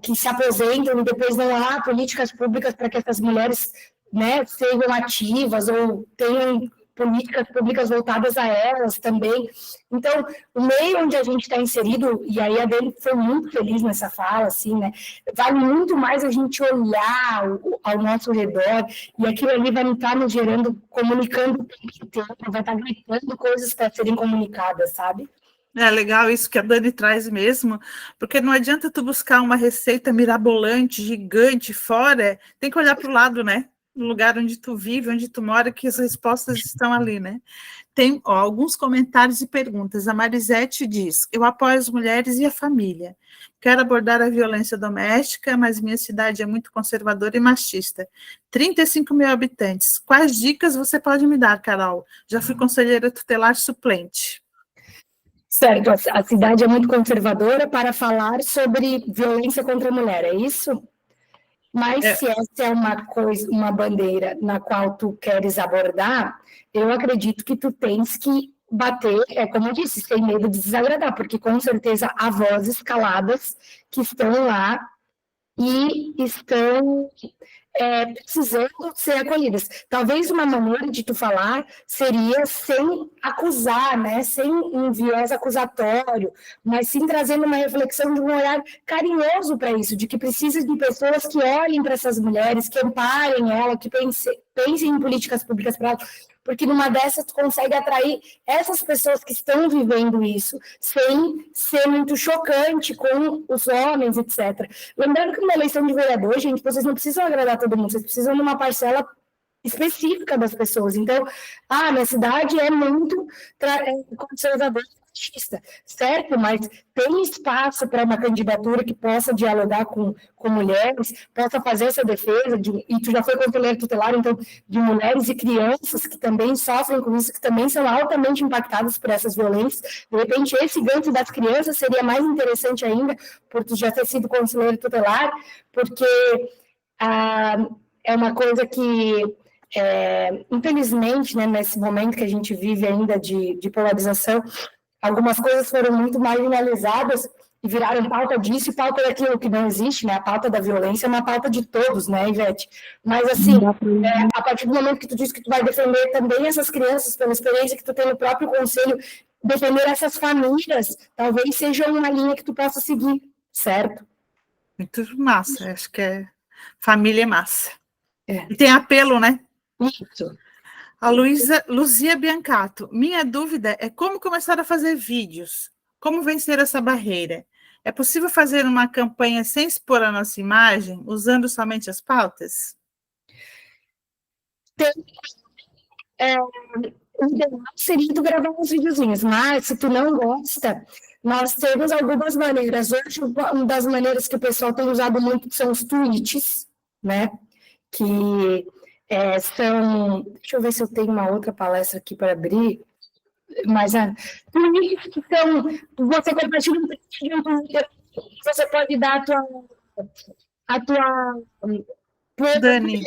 que se aposentam e depois não há políticas públicas para que essas mulheres, né, sejam ativas ou tenham políticas públicas voltadas a elas também. Então, o meio onde a gente está inserido, e aí a Dani foi muito feliz nessa fala, assim, né? Vale muito mais a gente olhar ao nosso redor, e aquilo ali vai estar nos gerando, comunicando o tempo inteiro, vai estar gritando coisas para serem comunicadas, sabe? É legal isso que a Dani traz mesmo, porque não adianta tu buscar uma receita mirabolante, gigante, fora, tem que olhar para o lado, né? No lugar onde tu vive, onde tu mora, que as respostas estão ali, né? Tem alguns comentários e perguntas. A Marisete diz: eu apoio as mulheres e a família. Quero abordar a violência doméstica, mas minha cidade é muito conservadora e machista. 35 mil habitantes. Quais dicas você pode me dar, Carol? Já fui conselheira tutelar suplente. Certo, a cidade é muito conservadora para falar sobre violência contra a mulher, é isso? Mas se essa é uma coisa, uma bandeira na qual tu queres abordar, eu acredito que tu tens que bater, como eu disse, sem medo de desagradar, porque com certeza há vozes caladas que estão lá e estão precisando ser acolhidas. Talvez uma maneira de tu falar seria sem acusar, né? Sem um viés acusatório, mas sim trazendo uma reflexão de um olhar carinhoso para isso, de que precisa de pessoas que olhem para essas mulheres, que amparem ela, que pensem em políticas públicas para elas, porque numa dessas tu consegue atrair essas pessoas que estão vivendo isso, sem ser muito chocante com os homens, etc. Lembrando que numa eleição de vereador, gente, vocês não precisam agradar todo mundo, vocês precisam de uma parcela específica das pessoas. Então, minha cidade é muito conservadora e machista, certo? Mas tem espaço para uma candidatura que possa dialogar com mulheres, possa fazer essa defesa, e tu já foi conselheiro tutelar, então, de mulheres e crianças que também sofrem com isso, que também são altamente impactadas por essas violências. De repente, esse gancho das crianças seria mais interessante ainda, por tu já ter sido conselheiro tutelar, porque é uma coisa que infelizmente, né, nesse momento que a gente vive ainda de polarização, algumas coisas foram muito marginalizadas e viraram pauta disso e pauta daquilo que não existe, né? A pauta da violência é uma pauta de todos, né, Ivete? Mas, assim, a partir do momento que tu diz que tu vai defender também essas crianças, pela experiência que tu tem no próprio conselho, defender essas famílias, talvez seja uma linha que tu possa seguir, certo? Muito massa, acho que família é massa. E tem apelo, né? Isso. A Luzia Biancato, minha dúvida é como começar a fazer vídeos, como vencer essa barreira? É possível fazer uma campanha sem expor a nossa imagem, usando somente as pautas? O ideal seria tu gravar uns videozinhos, mas se tu não gosta, nós temos algumas maneiras. Hoje, uma das maneiras que o pessoal tem usado muito são os tweets, né? Que são... Deixa eu ver se eu tenho uma outra palestra aqui para abrir. Mas tweets que são... Você compartilha um tweet de um Twitter, você pode dar a tua Dani,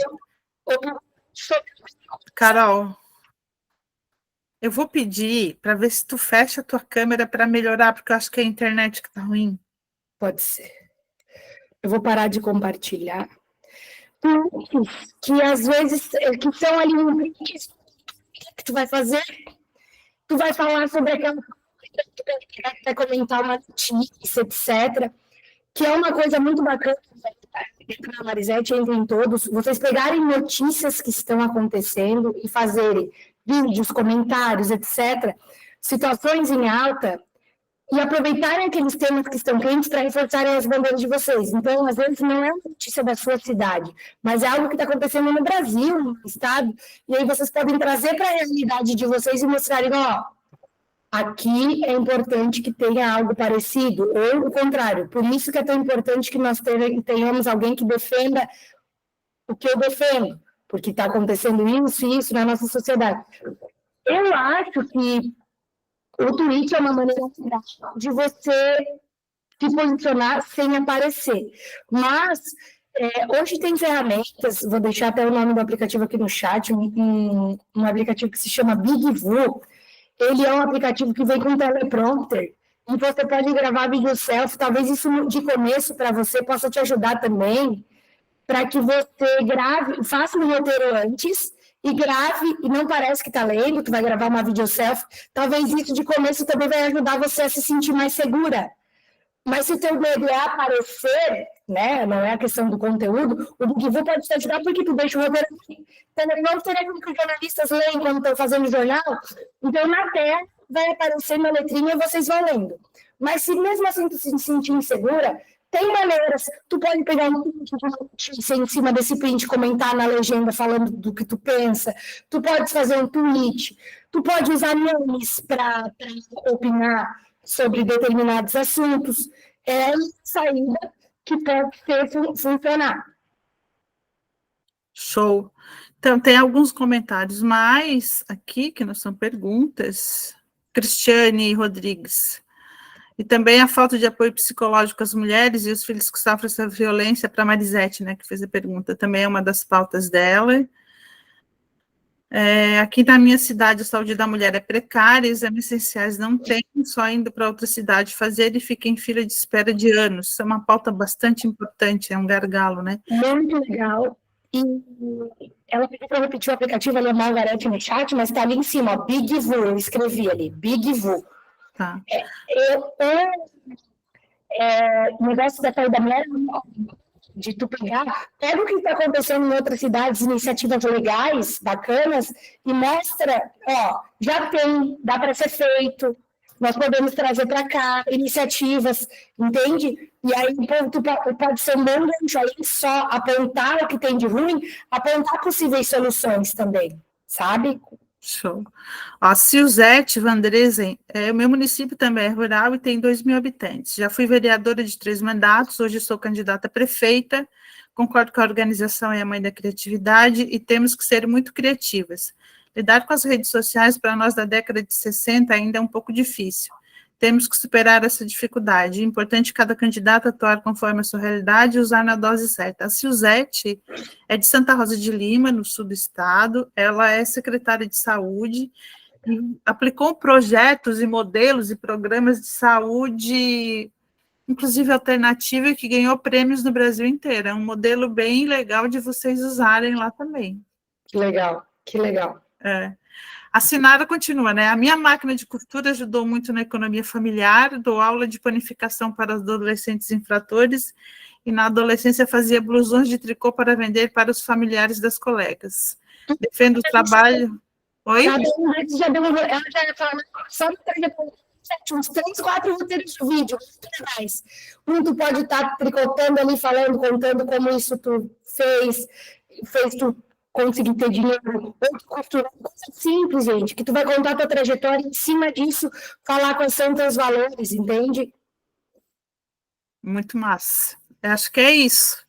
Carol, eu vou pedir para ver se tu fecha a tua câmera para melhorar, porque eu acho que é a internet que tá ruim. Pode ser. Eu vou parar de compartilhar. Que às vezes, que são ali um vídeo que tu vai fazer, tu vai falar sobre aquela coisa, tu vai comentar uma notícia, etc., que é uma coisa muito bacana, a Marisete entra em todos, vocês pegarem notícias que estão acontecendo e fazerem vídeos, comentários, etc., situações em alta, e aproveitarem aqueles temas que estão quentes para reforçarem as bandeiras de vocês. Então, às vezes, não é uma notícia da sua cidade, mas é algo que está acontecendo no Brasil, no estado, e aí vocês podem trazer para a realidade de vocês e mostrarem, aqui é importante que tenha algo parecido, ou o contrário. Por isso que é tão importante que nós tenhamos alguém que defenda o que eu defendo, porque está acontecendo isso e isso na nossa sociedade. Eu acho que o tweet é uma maneira de você se posicionar sem aparecer. Mas, hoje tem ferramentas, vou deixar até o nome do aplicativo aqui no chat, um aplicativo que se chama BigVoo. Ele é um aplicativo que vem com teleprompter, e você pode gravar vídeo selfie, talvez isso de começo para você possa te ajudar também, para que você grave, faça um roteiro antes, e grave, e não parece que está lendo, tu vai gravar uma video selfie, talvez isso de começo também vai ajudar você a se sentir mais segura. Mas se o teu medo é aparecer, né, não é a questão do conteúdo, o BigVoo pode te ajudar porque tu deixa o roteiro aqui. Não será que os jornalistas leem quando estão fazendo jornal? Então, na tela, vai aparecer uma letrinha e vocês vão lendo. Mas se mesmo assim tu se sentir insegura, tem maneiras, tu pode pegar um print em cima desse print, comentar na legenda falando do que tu pensa, tu pode fazer um tweet, tu pode usar memes para opinar sobre determinados assuntos. É uma saída que pode funcionar. Show. Então, tem alguns comentários mais aqui, que não são perguntas. Cristiane Rodrigues. E também a falta de apoio psicológico às mulheres e os filhos que sofrem essa violência, para a Marisete, né, que fez a pergunta, também é uma das pautas dela. Aqui na minha cidade, a saúde da mulher é precária, exames essenciais não tem, só indo para outra cidade fazer e fica em fila de espera de anos. Isso é uma pauta bastante importante, é um gargalo, né? Muito legal. E ela pediu para repetir o aplicativo, ela é Margarete no chat, mas está ali em cima, ó, Big Vu, eu escrevi ali, Big Vu. Tá. O negócio da saúde da mulher, de tu pegar, pega o que está acontecendo em outras cidades, iniciativas legais, bacanas, e mostra, ó, já tem, dá para ser feito, nós podemos trazer para cá iniciativas, entende? E aí pode ser um bom gancho aí, só apontar o que tem de ruim, apontar possíveis soluções também, sabe? Show. Ó, Silzete Vandresen, o meu município também é rural e tem 2.000 habitantes. Já fui vereadora de 3 mandatos, hoje sou candidata a prefeita, concordo com a organização é a mãe da criatividade e temos que ser muito criativas. Lidar com as redes sociais para nós da década de 60 ainda é um pouco difícil. Temos que superar essa dificuldade. É importante cada candidato atuar conforme a sua realidade e usar na dose certa. A Silzete é de Santa Rosa de Lima, no sul do estado. Ela é secretária de saúde e aplicou projetos e modelos e programas de saúde, inclusive alternativa, que ganhou prêmios no Brasil inteiro. É um modelo bem legal de vocês usarem lá também. Que legal, que legal. A Sinara continua, né? A minha máquina de costura ajudou muito na economia familiar, dou aula de panificação para os adolescentes infratores e na adolescência fazia blusões de tricô para vender para os familiares das colegas. Defendo o trabalho... Oi? Ela já ia falar só no uns 3, 4 roteiros de vídeo, mais. Tu pode estar tricotando ali, falando, contando como isso tu fez tu conseguir ter dinheiro, ou costurar, coisa simples, gente, que tu vai contar a tua trajetória e, em cima disso, falar quais são teus valores, entende? Muito massa. Eu acho que é isso.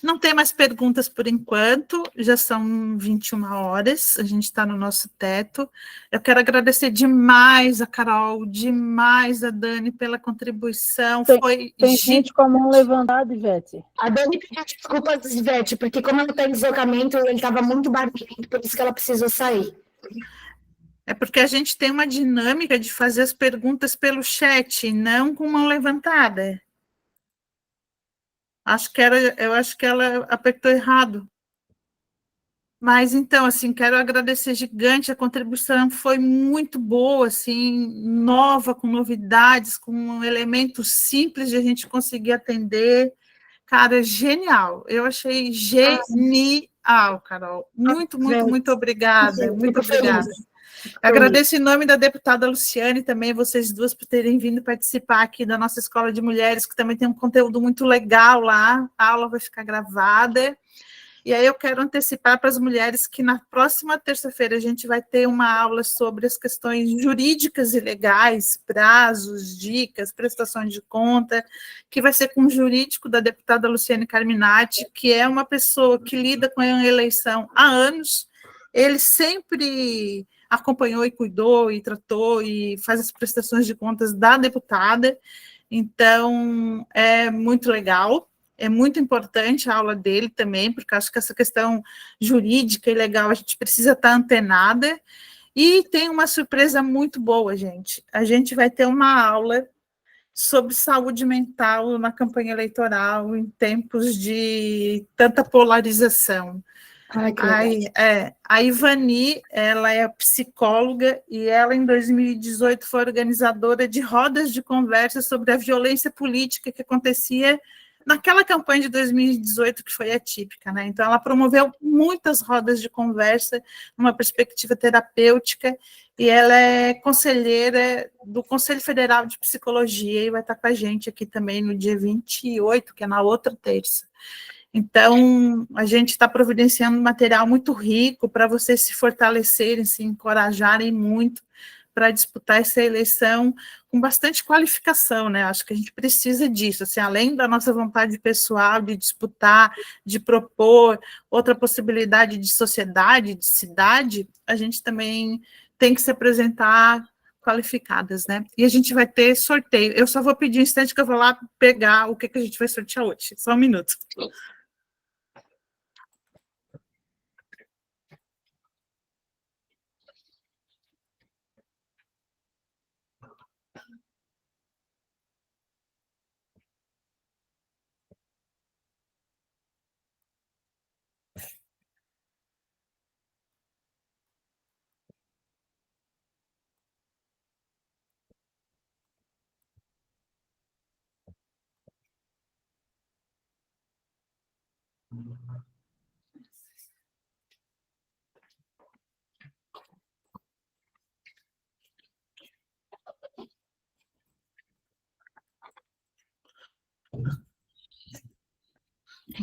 Não tem mais perguntas por enquanto, já são 21 horas, a gente está no nosso teto. Eu quero agradecer demais a Carol, demais a Dani pela contribuição. Tem gente com a mão levantada, Ivete. A Dani pediu desculpas, Ivete, porque como ela está em deslocamento, ele estava muito barulhento, por isso que ela precisou sair. É porque a gente tem uma dinâmica de fazer as perguntas pelo chat, não com mão levantada. Eu acho que ela apertou errado. Mas, então, assim, quero agradecer gigante, a contribuição foi muito boa, assim, nova, com novidades, com um elemento simples de a gente conseguir atender. Cara, genial. Eu achei genial, Carol. Muito, muito, muito obrigada. Muito obrigada. Agradeço em nome da deputada Luciane também, vocês duas, por terem vindo participar aqui da nossa Escola de Mulheres, que também tem um conteúdo muito legal lá, a aula vai ficar gravada. E aí eu quero antecipar para as mulheres que na próxima terça-feira a gente vai ter uma aula sobre as questões jurídicas e legais, prazos, dicas, prestações de conta, que vai ser com o jurídico da deputada Luciane Carminati, que é uma pessoa que lida com a eleição há anos. Ele sempre acompanhou e cuidou e tratou e faz as prestações de contas da deputada, então é muito legal, é muito importante a aula dele também, porque acho que essa questão jurídica e legal a gente precisa estar antenada, e tem uma surpresa muito boa, gente, a gente vai ter uma aula sobre saúde mental na campanha eleitoral em tempos de tanta polarização. A Ivani, ela é psicóloga e ela, em 2018, foi organizadora de rodas de conversa sobre a violência política que acontecia naquela campanha de 2018, que foi atípica, né? Então, ela promoveu muitas rodas de conversa numa perspectiva terapêutica e ela é conselheira do Conselho Federal de Psicologia e vai estar com a gente aqui também no dia 28, que é na outra terça. Então, a gente está providenciando um material muito rico para vocês se fortalecerem, se encorajarem muito para disputar essa eleição com bastante qualificação, né? Acho que a gente precisa disso, assim, além da nossa vontade pessoal de disputar, de propor outra possibilidade de sociedade, de cidade, a gente também tem que se apresentar qualificadas, né? E a gente vai ter sorteio. Eu só vou pedir um instante que eu vou lá pegar o que a gente vai sortear hoje. Só um minuto.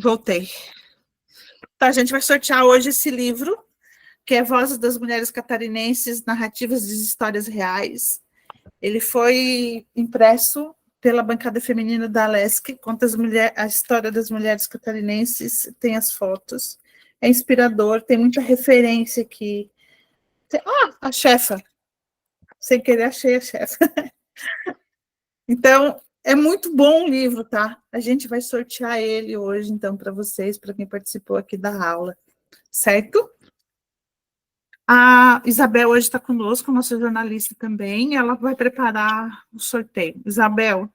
Voltei. Tá, a gente vai sortear hoje esse livro, que é Vozes das Mulheres Catarinenses, Narrativas de Histórias Reais. Ele foi impresso pela bancada feminina da Alesc, conta a história das mulheres catarinenses, tem as fotos, é inspirador, tem muita referência aqui. A chefa! Sem querer, achei a chefa. Então, é muito bom o livro, tá? A gente vai sortear ele hoje, então, para vocês, para quem participou aqui da aula, certo? A Isabel hoje está conosco, nossa jornalista também, ela vai preparar o sorteio. Isabel,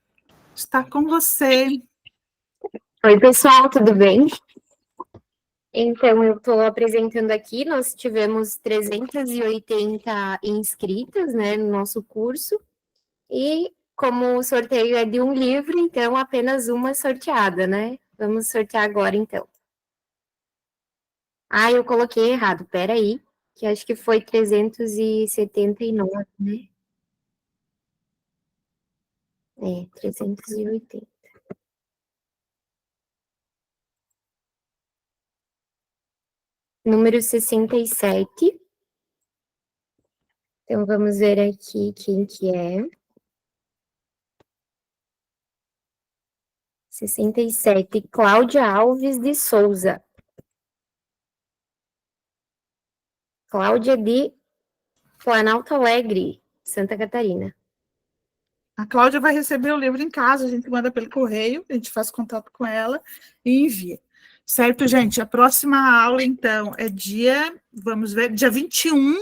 está com você. Oi, pessoal, tudo bem? Então, eu estou apresentando aqui, nós tivemos 380 inscritas, né, no nosso curso, e como o sorteio é de um livro, então apenas uma sorteada, né? Vamos sortear agora, então. Ah, eu coloquei errado, peraí, que acho que foi 379, né? É, 380. Número 67. Então, vamos ver aqui quem que é. 67, Cláudia Alves de Souza. Cláudia de Planalto Alegre, Santa Catarina. A Cláudia vai receber o livro em casa, a gente manda pelo correio, a gente faz contato com ela e envia. Certo, gente? A próxima aula, então, é dia 21,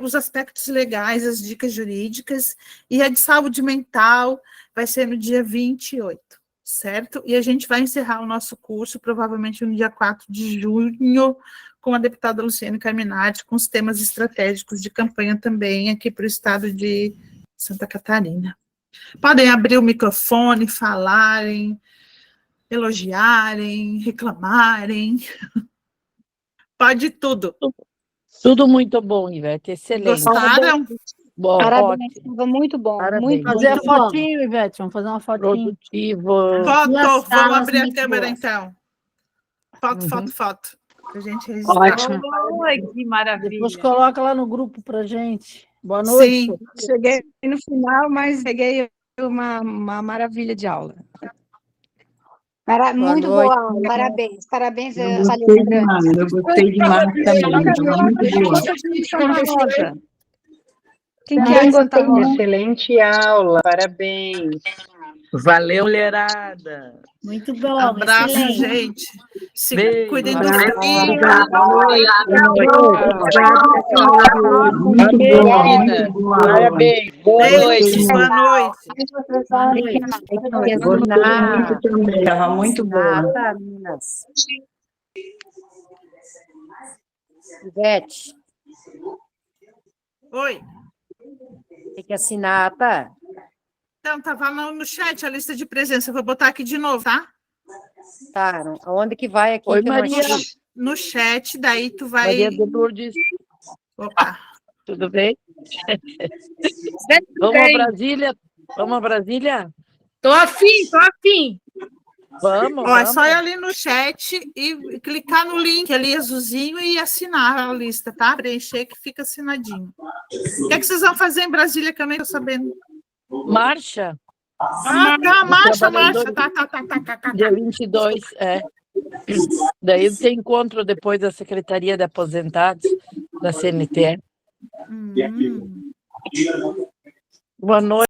os aspectos legais, as dicas jurídicas, e a de saúde mental vai ser no dia 28, certo? E a gente vai encerrar o nosso curso, provavelmente no dia 4 de junho, com a deputada Luciane Carminati, com os temas estratégicos de campanha também aqui para o estado de Santa Catarina. Podem abrir o microfone, falarem, elogiarem, reclamarem. Pode tudo. Tudo muito bom, Ivete, excelente. Gostaram? Bom, Parabéns, ótimo. estava muito bom. Parabéns. Muito, Fazer muito a bom. fotinho, Ivete, vamos fazer uma fotinho. Produtivo. Foto, vamos abrir a câmera, então. Foto. Pra gente registrar. Ótimo. Oi, que maravilha. Depois coloca lá no grupo pra gente. Boa noite. Sim. Cheguei no final, mas peguei uma maravilha de aula. Muito noite. boa aula, parabéns. Parabéns, Eu gostei demais também. Quem que é Santa Rosa? Excelente aula, parabéns. Valeu, mulherada. Muito bom. Abraço, excelente. gente. Se Beijo. cuidem dos Abraço. filhos. Muito bom. Parabéns. Boa Beijos, noite. boa noite. Estava muito boa. Ivete, Oi. tem que assinar, tá? Então, estava no chat a lista de presença. Eu vou botar aqui de novo, tá? Tá, aonde que vai aqui? Oi, que eu não Maria. achei? No chat, daí tu vai... Maria de Lourdes, Opa. tudo bem? Vamos a Brasília? Vamos a Brasília? Tô afim. Vamos, Ó, é vamos. só ir ali no chat e clicar no link ali azulzinho e assinar a lista, tá? Preencher que fica assinadinho. O que é que vocês vão fazer em Brasília que eu nem tô sabendo? Marcha? Ah, tá, marcha. Trabalhadores. Tá. Dia 22, é. Daí tem encontro depois da Secretaria de Aposentados, da CNT. Boa noite.